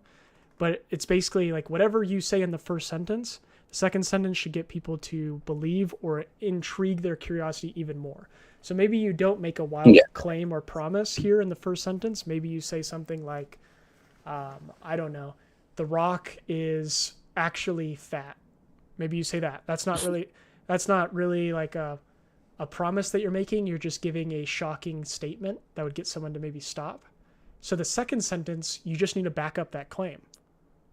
But it's basically like whatever you say in the first sentence, the second sentence should get people to believe or intrigue their curiosity even more. So maybe you don't make a wild claim or promise here in the first sentence. Maybe you say something like, I don't know, The Rock is actually fat. Maybe you say that. That's not really like a promise that you're making. You're just giving a shocking statement that would get someone to maybe stop. So the second sentence, you just need to back up that claim.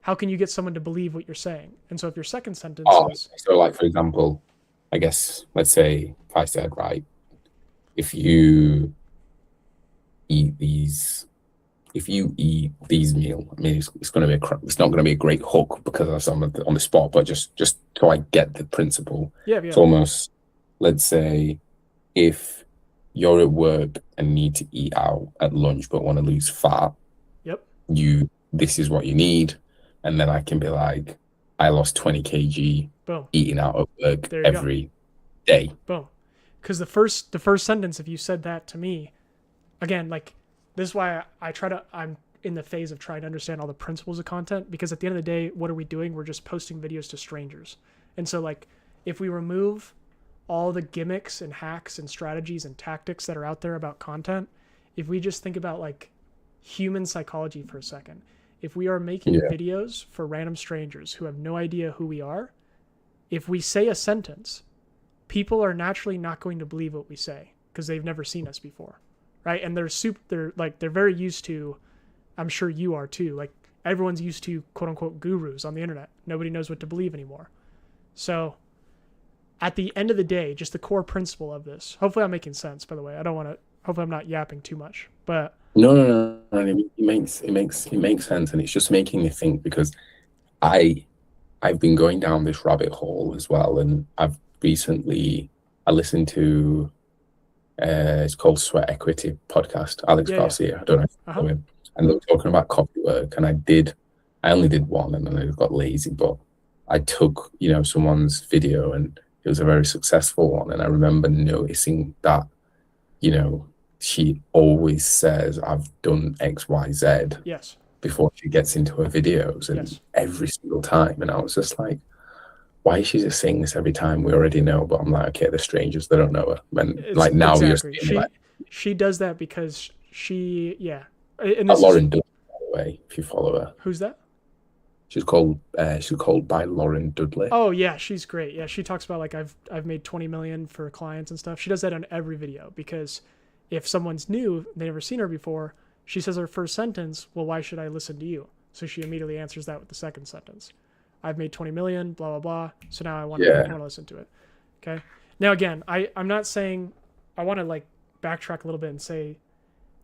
How can you get someone to believe what you're saying? And so if your second sentence is... So like, for example, I guess, let's say if I said, right, if you eat these meal, I mean, it's going to be it's not going to be a great hook because I'm on the spot, but just so I get the principle. It's almost, let's say, if you're at work and need to eat out at lunch but want to lose fat, this is what you need, and then I can be like, I lost 20 kg eating out at work every day. Boom. Because the first sentence, if you said that to me, again, like this is why I'm in the phase of trying to understand all the principles of content, because at the end of the day, what are we doing? We're just posting videos to strangers. And so like, if we remove all the gimmicks and hacks and strategies and tactics that are out there about content, if we just think about like human psychology for a second, if we are making videos for random strangers who have no idea who we are, if we say a sentence, people are naturally not going to believe what we say because they've never seen us before, right? And they're very used to, I'm sure you are too, like everyone's used to quote unquote gurus on the internet. Nobody knows what to believe anymore. So at the end of the day, just the core principle of this, hopefully I'm making sense, by the way. Hopefully I'm not yapping too much, but No. It makes sense, and it's just making me think, because I've been going down this rabbit hole as well, and I listened to it's called Sweat Equity podcast, Alex Garcia. I don't know if you know him, and they were talking about copy work, and I only did one, and then I got lazy, but I took someone's video, and it was a very successful one, and I remember noticing that she always says, I've done X, Y, Z before she gets into her videos, and every single time. And I was just like, why is she just saying this every time? We already know. But I'm like, okay, they're strangers. They don't know her. And like now you're saying, she does that because she, And Lauren Dudley, by the way, if you follow her. Who's that? She's called by Lauren Dudley. Oh yeah, she's great. Yeah, she talks about like I've made 20 million for clients and stuff. She does that on every video, because if someone's new, they never seen her before, she says her first sentence, well, why should I listen to you? So she immediately answers that with the second sentence. I've made 20 million, blah, blah, blah. So now I want to listen to it. Okay. Now, again, I'm not saying, I want to like backtrack a little bit and say,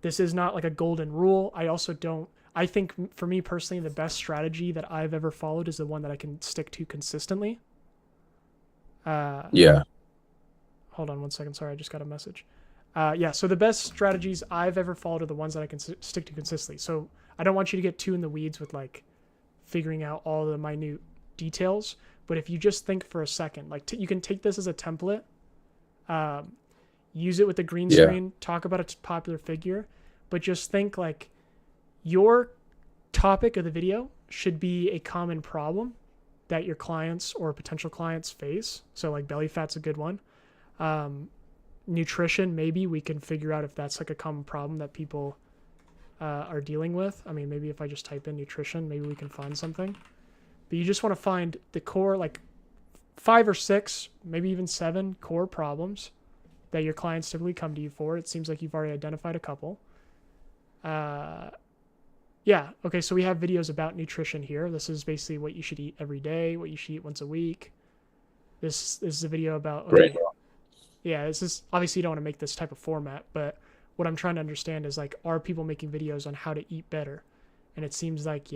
this is not like a golden rule. I think for me personally, the best strategy that I've ever followed is the one that I can stick to consistently. Hold on one second. Sorry, I just got a message. So the best strategies I've ever followed are the ones that I can stick to consistently. So I don't want you to get too in the weeds with like figuring out all the minute details. But if you just think for a second, like you can take this as a template, use it with the green screen, talk about a popular figure, but just think like your topic of the video should be a common problem that your clients or potential clients face. So like belly fat's a good one. Nutrition, maybe we can figure out if that's like a common problem that people are dealing with. I mean, maybe if I just type in nutrition, maybe we can find something. But you just want to find the core, like 5 or 6, maybe even 7 core problems that your clients typically come to you for. It seems like you've already identified a couple. Okay, so we have videos about nutrition here. This is basically what you should eat every day, what you should eat once a week. This is a video about... Okay, this is obviously you don't want to make this type of format, but what I'm trying to understand is like, are people making videos on how to eat better? And it seems like,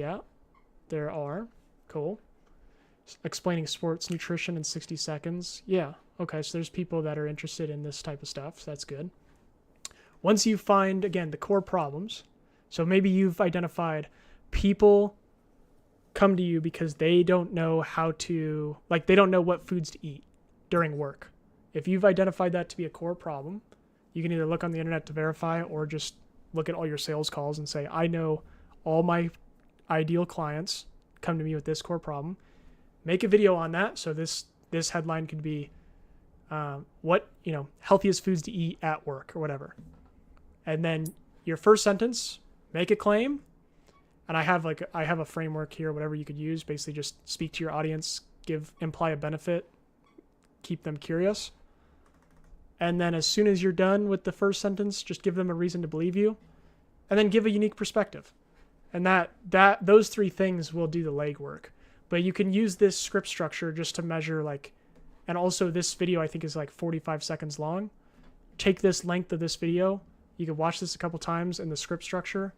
there are. Cool. Explaining sports nutrition in 60 seconds. Yeah. Okay. So there's people that are interested in this type of stuff. So that's good. Once you find, again, the core problems. So maybe you've identified people come to you because they don't know they don't know what foods to eat during work. If you've identified that to be a core problem, you can either look on the internet to verify or just look at all your sales calls and say, I know all my ideal clients come to me with this core problem. Make a video on that. So this headline could be healthiest foods to eat at work or whatever. And then your first sentence, make a claim. And I have a framework here, whatever you could use. Basically just speak to your audience, imply a benefit, keep them curious. And then as soon as you're done with the first sentence, just give them a reason to believe you, and then give a unique perspective. And those 3 things will do the legwork. But you can use this script structure just to measure and also this video I think is like 45 seconds long. Take this length of this video. You can watch this a couple times in the script structure.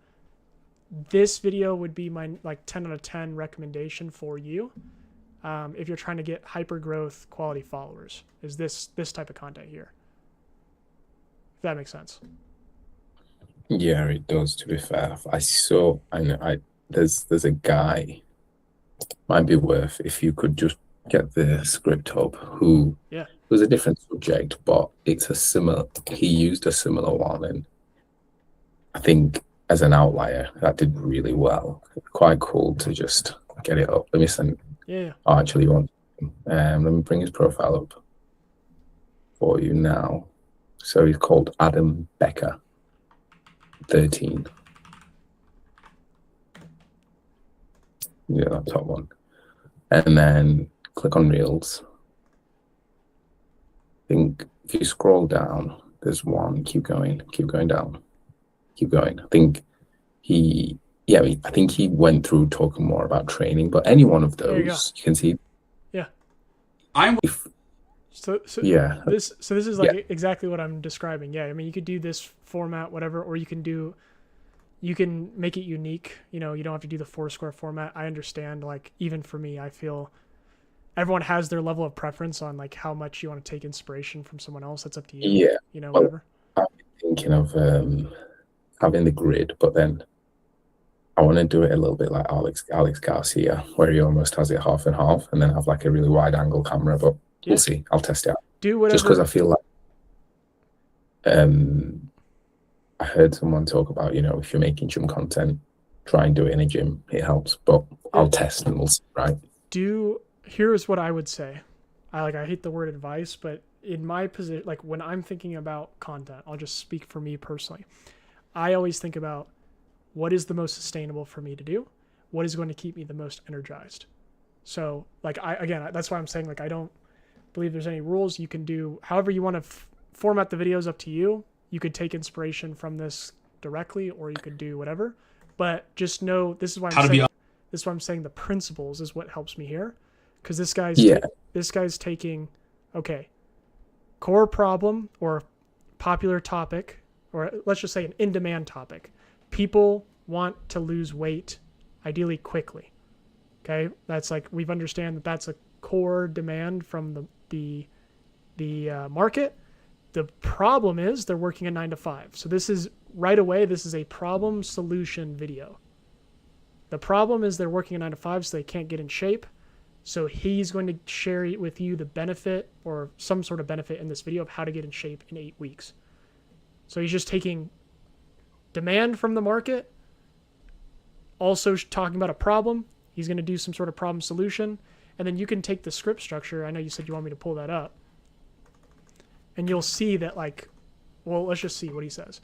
This video would be my 10 out of 10 recommendation for you. If you're trying to get hyper growth quality followers, is this type of content here. If that makes sense. Yeah, it does, to be fair. There's a guy, might be worth if you could just get the script up, who was a different subject, but he used a similar one, and I think as an outlier. That did really well. Quite cool to just get it up. Let me send. Yeah. I actually want. Let me bring his profile up for you now. So he's called Adam Becker, 13. Yeah, that top one. And then click on Reels. I think if you scroll down, there's one. Keep going down. Keep going. I think he went through talking more about training, but any one of those you can see. Yeah. So yeah. This is like exactly what I'm describing. Yeah, I mean, you could do this format, whatever, or you can make it unique. You know, you don't have to do the Foursquare format. I understand. Like, even for me, I feel everyone has their level of preference on like how much you want to take inspiration from someone else. That's up to you. Yeah. You know, whatever. I'm thinking of having the grid, but then I want to do it a little bit like Alex Garcia, where he almost has it half and half, and then have like a really wide angle camera. But we'll see. I'll test it out. Do whatever. Just because I feel like I heard someone talk about, you know, if you're making gym content, try and do it in a gym. It helps. But I'll test and we'll see, right? Here's what I would say. I hate the word advice, but in my position, like when I'm thinking about content, I'll just speak for me personally. I always think about what is the most sustainable for me to do? What is going to keep me the most energized? So like that's why I'm saying like I don't believe there's any rules. You can do however you want to format the videos, up to you. You could take inspiration from this directly, or you could do whatever. But just know this is why I'm saying the principles is what helps me here, because this guy's taking core problem or popular topic, or let's just say an in-demand topic. People want to lose weight, ideally quickly. Okay, that's like we've understand that that's a core demand from the market. The problem is they're working a 9 to 5. So this is right away. This is a problem solution video. The problem is they're working a 9 to 5, so they can't get in shape. So he's going to share with you the benefit or some sort of benefit in this video of how to get in shape in 8 weeks. So he's just taking demand from the market, also talking about a problem. He's going to do some sort of problem solution. And then you can take the script structure. I know you said you want me to pull that up. And you'll see that let's just see what he says.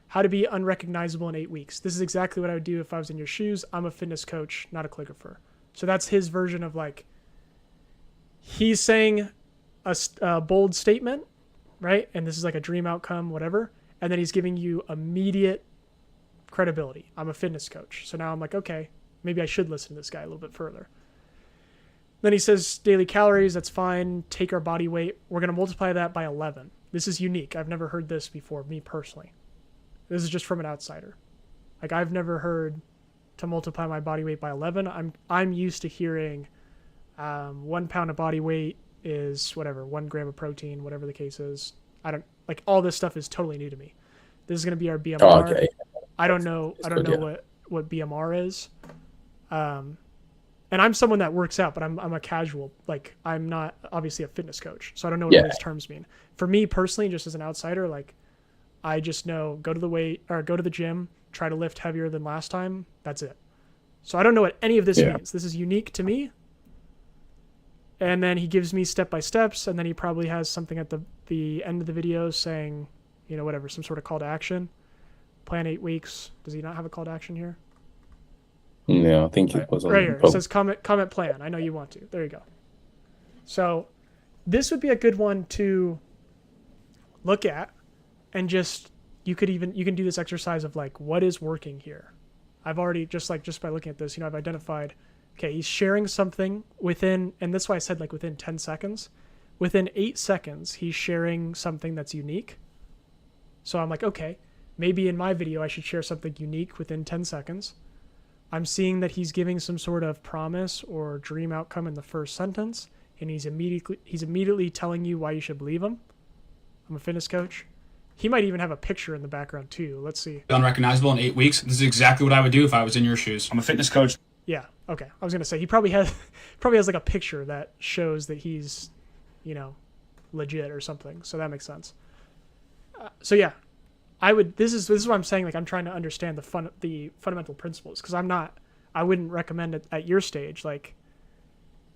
How to be unrecognizable in 8 weeks. This is exactly what I would do if I was in your shoes. I'm a fitness coach, not a calligrapher. So that's his version of like, he's saying a bold statement, right? And this is like a dream outcome, whatever. And then he's giving you immediate credibility. I'm a fitness coach. So now I'm like, okay, maybe I should listen to this guy a little bit further. Then he says daily calories, that's fine. Take our body weight. We're going to multiply that by 11. This is unique. I've never heard this before, me personally. This is just from an outsider. Like, I've never heard to multiply my body weight by 11. I'm used to hearing 1 pound of body weight is whatever, 1 gram of protein, whatever the case is. All this stuff is totally new to me. This is going to be our BMR. Oh, okay. I don't know what BMR is. And I'm someone that works out, but I'm a casual. Like, I'm not obviously a fitness coach, so I don't know what all these terms mean. For me personally, just as an outsider, like, I just know go to the gym, try to lift heavier than last time. That's it. So I don't know what any of this means. This is unique to me. And then he gives me step-by-steps, and then he probably has something at the end of the video saying, you know, whatever, some sort of call to action. Plan 8 weeks. Does he not have a call to action here? No, I think it was on right here. It says comment plan. I know you want to. There you go. So this would be a good one to look at, and just you can do this exercise of like, what is working here. I've already just by looking at this, I've identified, okay, he's sharing something within, and that's why I said like within 10 seconds. Within 8 seconds, he's sharing something that's unique. So I'm like, okay, maybe in my video I should share something unique within 10 seconds. I'm seeing that he's giving some sort of promise or dream outcome in the first sentence, and he's immediately telling you why you should believe him. I'm a fitness coach. He might even have a picture in the background too. Let's see. Unrecognizable in 8 weeks. This is exactly what I would do if I was in your shoes. I'm a fitness coach. Yeah. Okay. I was gonna say he probably has like a picture that shows that he's, legit or something. So that makes sense. So yeah, This is what I'm saying. Like I'm trying to understand the fundamental principles because I wouldn't recommend it at your stage. Like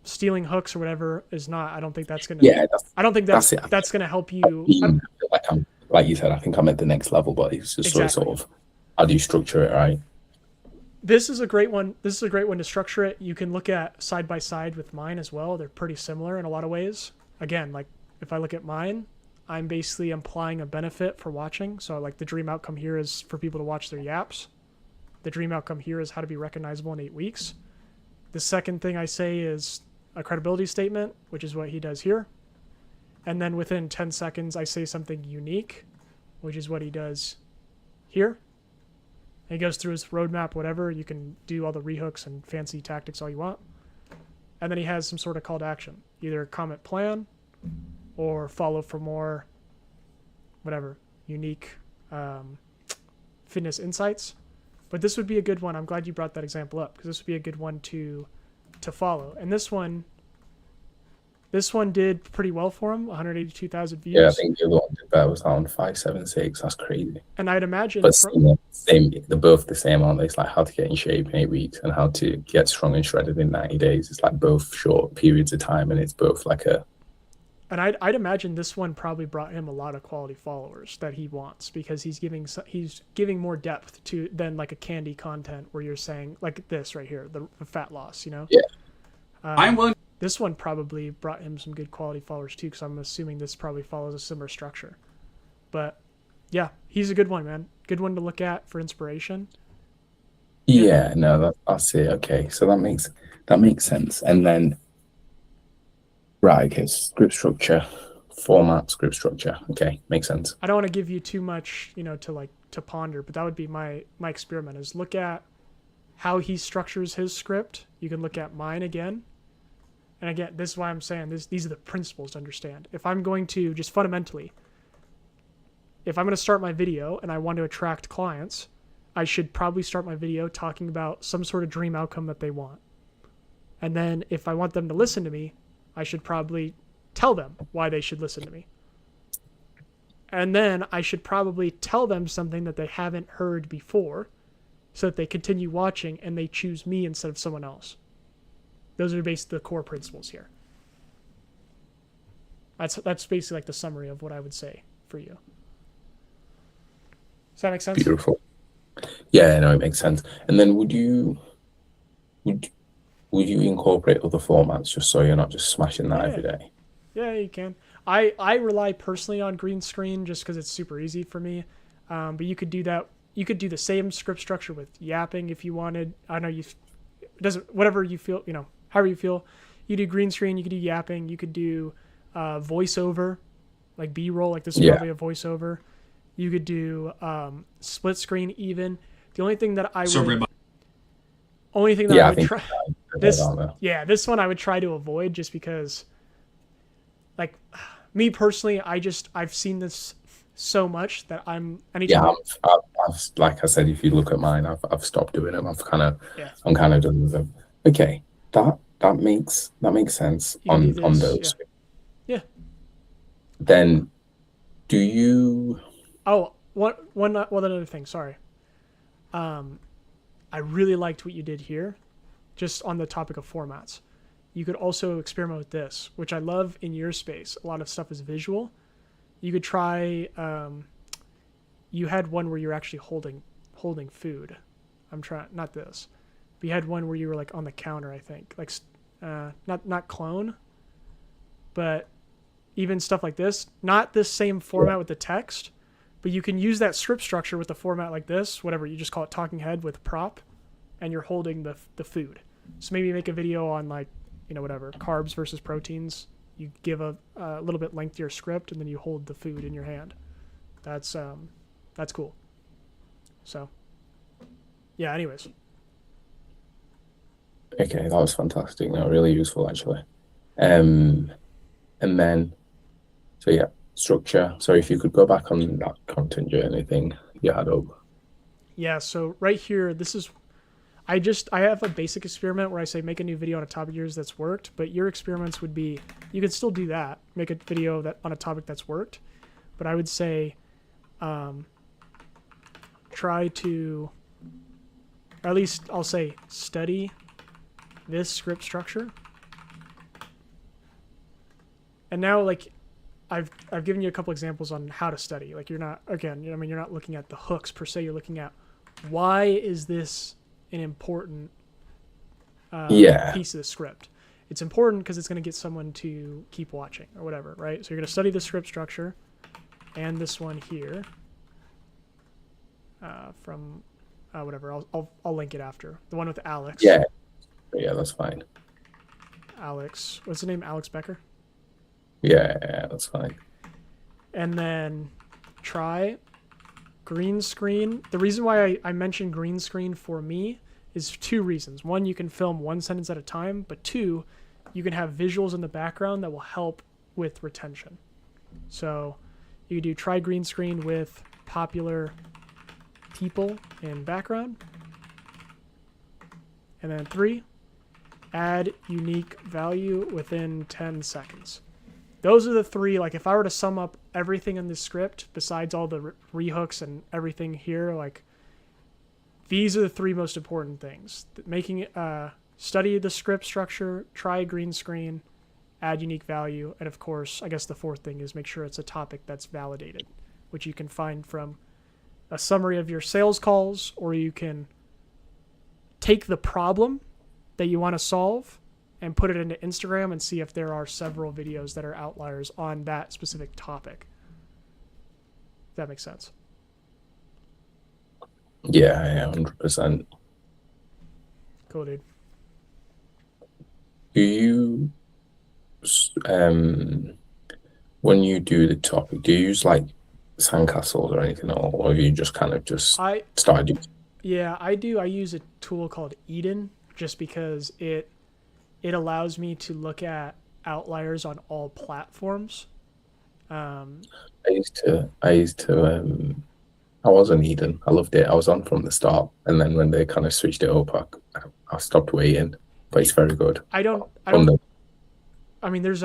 stealing hooks or whatever is not. I don't think that's gonna. Yeah, I don't think that's it. that's gonna help you. I feel like like you said, I think I'm at the next level, but it's just sort of how do you structure it, right? This is a great one. This is a great one to structure it. You can look at side by side with mine as well. They're pretty similar in a lot of ways. Again, like if I look at mine, I'm basically implying a benefit for watching. So like the dream outcome here is for people to watch their yaps. The dream outcome here is how to be recognizable in 8 weeks. The second thing I say is a credibility statement, which is what he does here. And then within 10 seconds, I say something unique, which is what he does here. And he goes through his roadmap, whatever. You can do all the rehooks and fancy tactics all you want. And then he has some sort of call to action, either comment plan or follow for more, whatever, unique fitness insights. But this would be a good one. I'm glad you brought that example up because this would be a good one to follow. And this one did pretty well for him, 182,000 views. Yeah, I think the other one did better, was around 576. That's crazy. And I'd imagine, but same, they're both the same, aren't they? It's like how to get in shape in 8 weeks and how to get strong and shredded in 90 days. It's like both short periods of time, and it's both like a. And I'd imagine this one probably brought him a lot of quality followers that he wants because he's giving more depth to than like a candy content where you're saying like this right here, the fat loss, you know. Yeah. I'm willing. This one probably brought him some good quality followers too, because I'm assuming this probably follows a similar structure. But yeah, he's a good one, man. Good one to look at for inspiration. Yeah, no, that's it. Okay, so that makes sense. And then, right, okay, script structure, format, script structure. Okay, makes sense. I don't want to give you too much, to ponder, but that would be my experiment is look at how he structures his script. You can look at mine again. And again, this is why I'm saying these are the principles to understand. If I'm going to just fundamentally, if I'm going to start my video and I want to attract clients, I should probably start my video talking about some sort of dream outcome that they want. And then if I want them to listen to me, I should probably tell them why they should listen to me. And then I should probably tell them something that they haven't heard before so that they continue watching and they choose me instead of someone else. Those are basically the core principles here. That's basically like the summary of what I would say for you. Does that make sense? Beautiful. Yeah, no, it makes sense. And then would you incorporate other formats just so you're not just smashing that every day? Yeah, you can. I rely personally on green screen just because it's super easy for me. But you could do that. You could do the same script structure with yapping if you wanted. I know it doesn't, whatever you feel, however you feel. You do green screen, you could do yapping, you could do voiceover, like B-roll, like this is probably a voiceover. You could do split screen even. The only thing that I would try this one I would try to avoid just because like me personally, I've seen this so much that I've like I said, if you look at mine, I've stopped doing them. I'm kind of done with them. Okay, that makes sense on those. Yeah. Then, do you? Oh, one other thing. Sorry. I really liked what you did here, just on the topic of formats. You could also experiment with this, which I love in your space. A lot of stuff is visual. You could try. You had one where you're actually holding food. I'm trying not this. But you had one where you were like on the counter. I think like not clone, but even stuff like this. Not this same format with the text, but you can use that script structure with the format like this. Whatever you just call it, talking head with prop, and you're holding the food. So maybe make a video on like whatever carbs versus proteins. You give a little bit lengthier script, and then you hold the food in your hand. That's cool. So, yeah. Anyways. Okay, that was fantastic. No, really useful actually. And then, so yeah, structure. So if you could go back on that content journey thing you had up. Yeah. So right here, this is. I have a basic experiment where I say make a new video on a topic of yours that's worked, but your experiments would be, you could still do that, make a video that on a topic that's worked, but I would say try to, or at least I'll say, study this script structure. And now, like, I've given you a couple examples on how to study. Like, you're not, again, I mean, you're not looking at the hooks per se. You're looking at why is this an important piece of the script. It's important because it's going to get someone to keep watching or whatever, right? So you're going to study the script structure and this one here from whatever. I'll link it after. The one with Alex. Yeah, that's fine. Alex, what's the name? Alex Becker? Yeah, that's fine. And then try green screen. The reason why I mentioned green screen for me is 2 reasons. 1, you can film 1 sentence at a time, but 2, you can have visuals in the background that will help with retention. So you do try green screen with popular people in background. And then 3, add unique value within 10 seconds. Those are the 3, like if I were to sum up everything in this script, besides all the rehooks and everything here, like these are the 3 most important things. Making it, study the script structure, try green screen, add unique value, and of course, I guess the 4th thing is make sure it's a topic that's validated, which you can find from a summary of your sales calls, or you can take the problem that you want to solve and put it into Instagram and see if there are several videos that are outliers on that specific topic. If that makes sense. Yeah, 100%. Cool, dude. Do you, when you do the topic, do you use like sandcastles or anything, or you just kind of started using? Yeah, I do. I use a tool called Eden just because it allows me to look at outliers on all platforms. I was on Eden. I loved it. I was on from the start, and then when they kind of switched it up, I stopped waiting. But it's very good. I mean, there's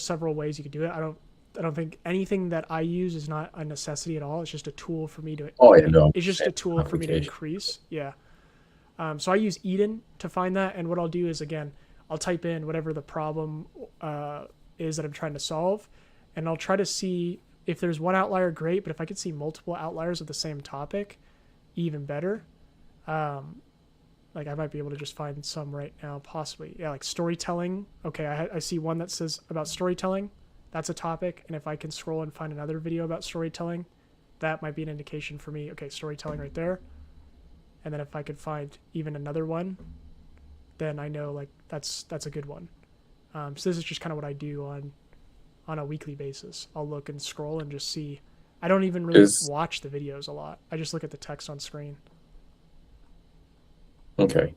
several ways you could do it. I don't think anything that I use is not a necessity at all. It's just a tool for me to. Oh yeah, no. It's just a tool for me to increase. Yeah. So I use Eden to find that, and what I'll do is, again, I'll type in whatever the problem is that I'm trying to solve, and I'll try to see if there's one outlier, great, but if I could see multiple outliers of the same topic, even better. Like I might be able to just find some right now, possibly. Yeah, like storytelling. Okay, I see one that says about storytelling. That's a topic, and if I can scroll and find another video about storytelling, that might be an indication for me. Okay, storytelling right there. And then if I could find even another one, then I know like that's a good one. So this is just kind of what I do on a weekly basis. I'll look and scroll and just see. I don't even really watch the videos a lot. I just look at the text on screen. Okay.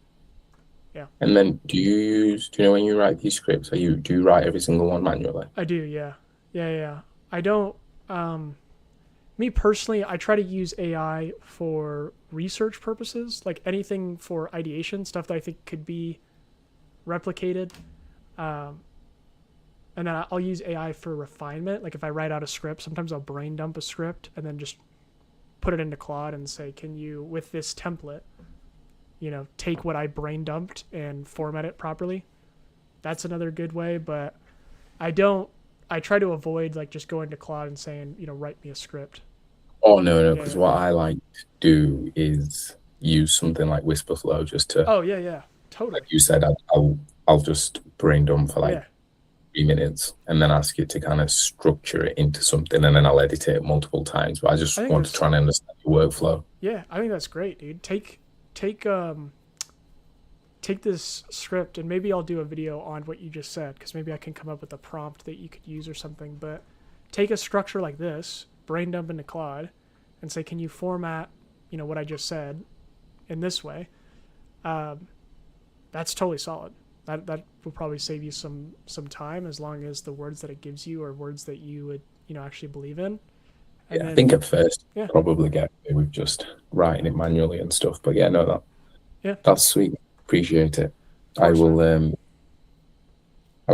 Yeah. And then do you know when you write these scripts, do you write every single one manually? I do, yeah. Yeah. I don't me personally, I try to use AI for research purposes, like anything for ideation, stuff that I think could be replicated. And then I'll use AI for refinement. Like if I write out a script, sometimes I'll brain dump a script and then just put it into Claude and say, can you, with this template, take what I brain dumped and format it properly. That's another good way, but I try to avoid like just going to Claude and saying, write me a script. Oh no, because what I like to do is use something like Whisperflow just to. Oh yeah, totally. Like you said, I'll just brain dump for 3 minutes and then ask it to kind of structure it into something, and then I'll edit it multiple times. But I just want to try and understand your workflow. Yeah, I think that's great, dude. Take this script, and maybe I'll do a video on what you just said, because maybe I can come up with a prompt that you could use or something. But take a structure like this, brain dump into Claude, and say, can you format, what I just said in this way? That's totally solid. That will probably save you some time, as long as the words that it gives you are words that you would, actually believe in. And I think at first probably get away with just writing it manually and stuff. But that's sweet. Appreciate it. I will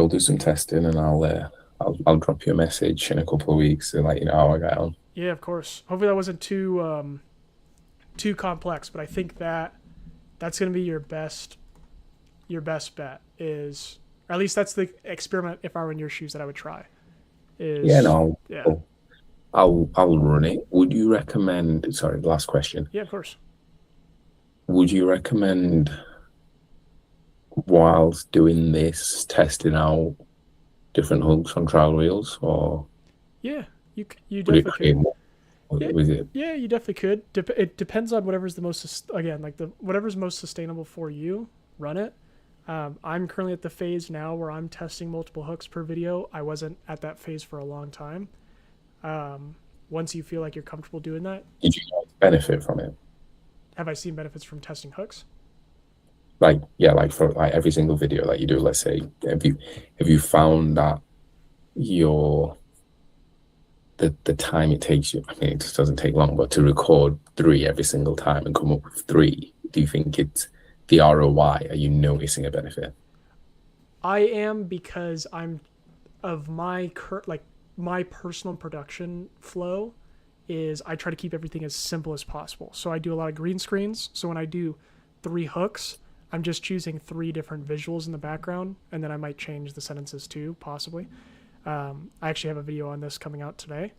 do some testing, and I'll drop you a message in a couple of weeks to let you know how I get on. Yeah, of course. Hopefully that wasn't too too complex. But I think that's going to be your best bet is, or at least that's the experiment if I were in your shoes that I would try. Yeah. I'll run it. Would you recommend? Sorry, last question. Yeah, of course. Would you recommend, whilst doing this, testing out different hooks on trial reels, or Yeah, you would it definitely create could. more? Yeah, Was it? yeah, you definitely could. It depends on whatever's the most whatever's most sustainable for you. Run it. I'm currently at the phase now where I'm testing multiple hooks per video. I wasn't at that phase for a long time. Once you feel like you're comfortable doing that, Did you guys benefit from it? have I seen benefits from testing hooks? Like, yeah, like for like every single video that you do, let's say, have you found that the time it takes you, I mean, it just doesn't take long, but to record 3 every single time and come up with 3, do you think it's the ROI? Are you noticing a benefit? I am, because my personal production flow is I try to keep everything as simple as possible. So I do a lot of green screens. So when I do 3 hooks, I'm just choosing 3 different visuals in the background, and then I might change the sentences too, possibly. I actually have a video on this coming out today.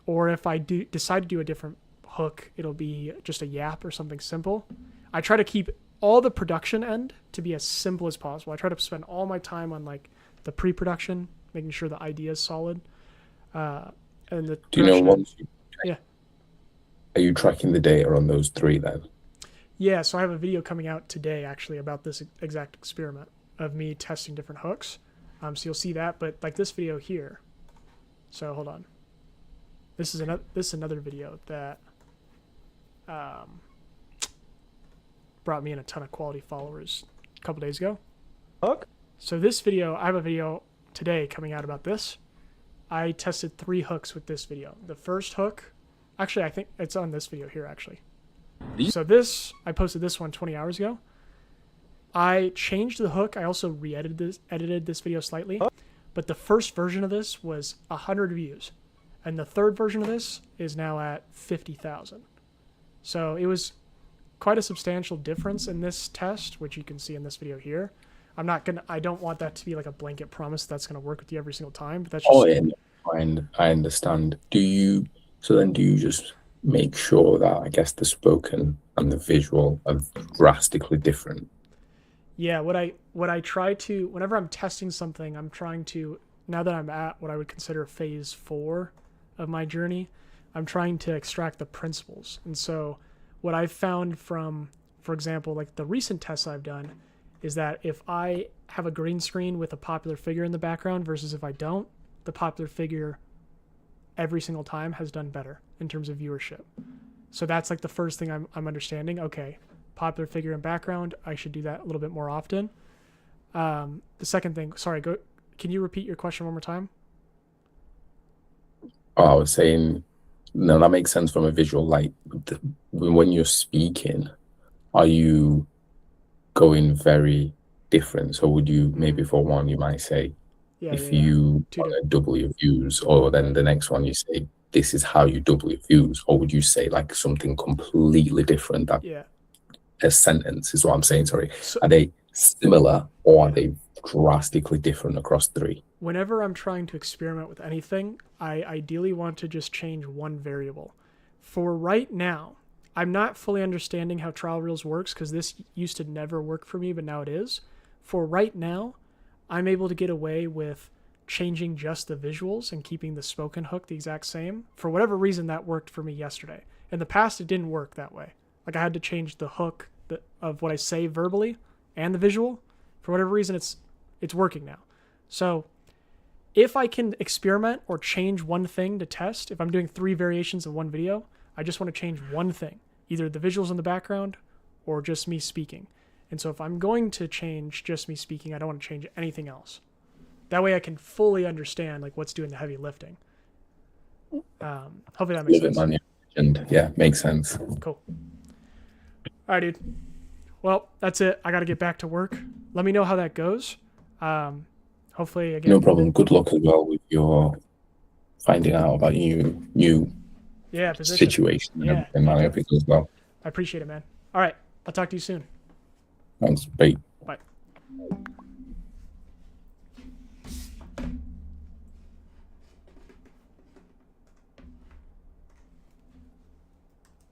Or if I decide to do a different hook, it'll be just a yap or something simple. I try to keep all the production end to be as simple as possible. I try to spend all my time on like the pre-production, making sure the idea is solid. And the Do you know once yeah. Are you tracking the data on those 3 then? Yeah, so I have a video coming out today actually about this exact experiment of me testing different hooks. So you'll see that, but like this video here. So hold on. This is another video that brought me in a ton of quality followers a couple days ago. Hook? So this video, I have a video today coming out about this. I tested 3 hooks with this video. The first hook, actually I think it's on this video here actually. So I posted this one 20 hours ago. I changed the hook. I also edited this video slightly. But the first version of this was 100 views. And the third version of this is now at 50,000. So it was quite a substantial difference in this test, which you can see in this video here. I don't want that to be like a blanket promise that's going to work with you every single time. But that's just... Oh, yeah, I understand. Do you just make sure that, I guess, the spoken and the visual are drastically different? Yeah, what I try to, whenever I'm testing something, I'm trying to, now that I'm at what I would consider phase 4 of my journey, I'm trying to extract the principles. And so what I've found from, for example, like the recent tests I've done, is that if I have a green screen with a popular figure in the background versus if I don't, the popular figure every single time has done better in terms of viewership. So that's like the first thing I'm understanding. Okay, popular figure in background, I should do that a little bit more often. The second thing, sorry, can you repeat your question one more time? Oh, I was saying, no, that makes sense from a visual. Like, when you're speaking, are you going very different? So would you, maybe for one, you might say, you want to double your views, or then the next one you say, this is how you double your views, or would you say like something completely different? That a sentence is what I'm saying, sorry. So, are they similar, or are they drastically different across 3? Whenever I'm trying to experiment with anything, I ideally want to just change one variable. For right now, I'm not fully understanding how trial reels works, because this used to never work for me, but now it is. For right now, I'm able to get away with changing just the visuals and keeping the spoken hook the exact same. For whatever reason, that worked for me yesterday. In the past, it didn't work that way. Like, I had to change the hook of what I say verbally and the visual. For whatever reason, it's working now. So if I can experiment or change one thing to test, if I'm doing 3 variations of one video, I just want to change one thing, either the visuals in the background or just me speaking. And so if I'm going to change just me speaking, I don't want to change anything else. That way I can fully understand like what's doing the heavy lifting. Hopefully that makes sense. And yeah, makes sense. Cool. All right, dude. Well, that's it. I got to get back to work. Let me know how that goes. Hopefully, again. No problem. Good luck as well with your finding out about new position. situation. Yeah. And I hope it goes well. I appreciate it, man. All right. I'll talk to you soon. Thanks. Bye.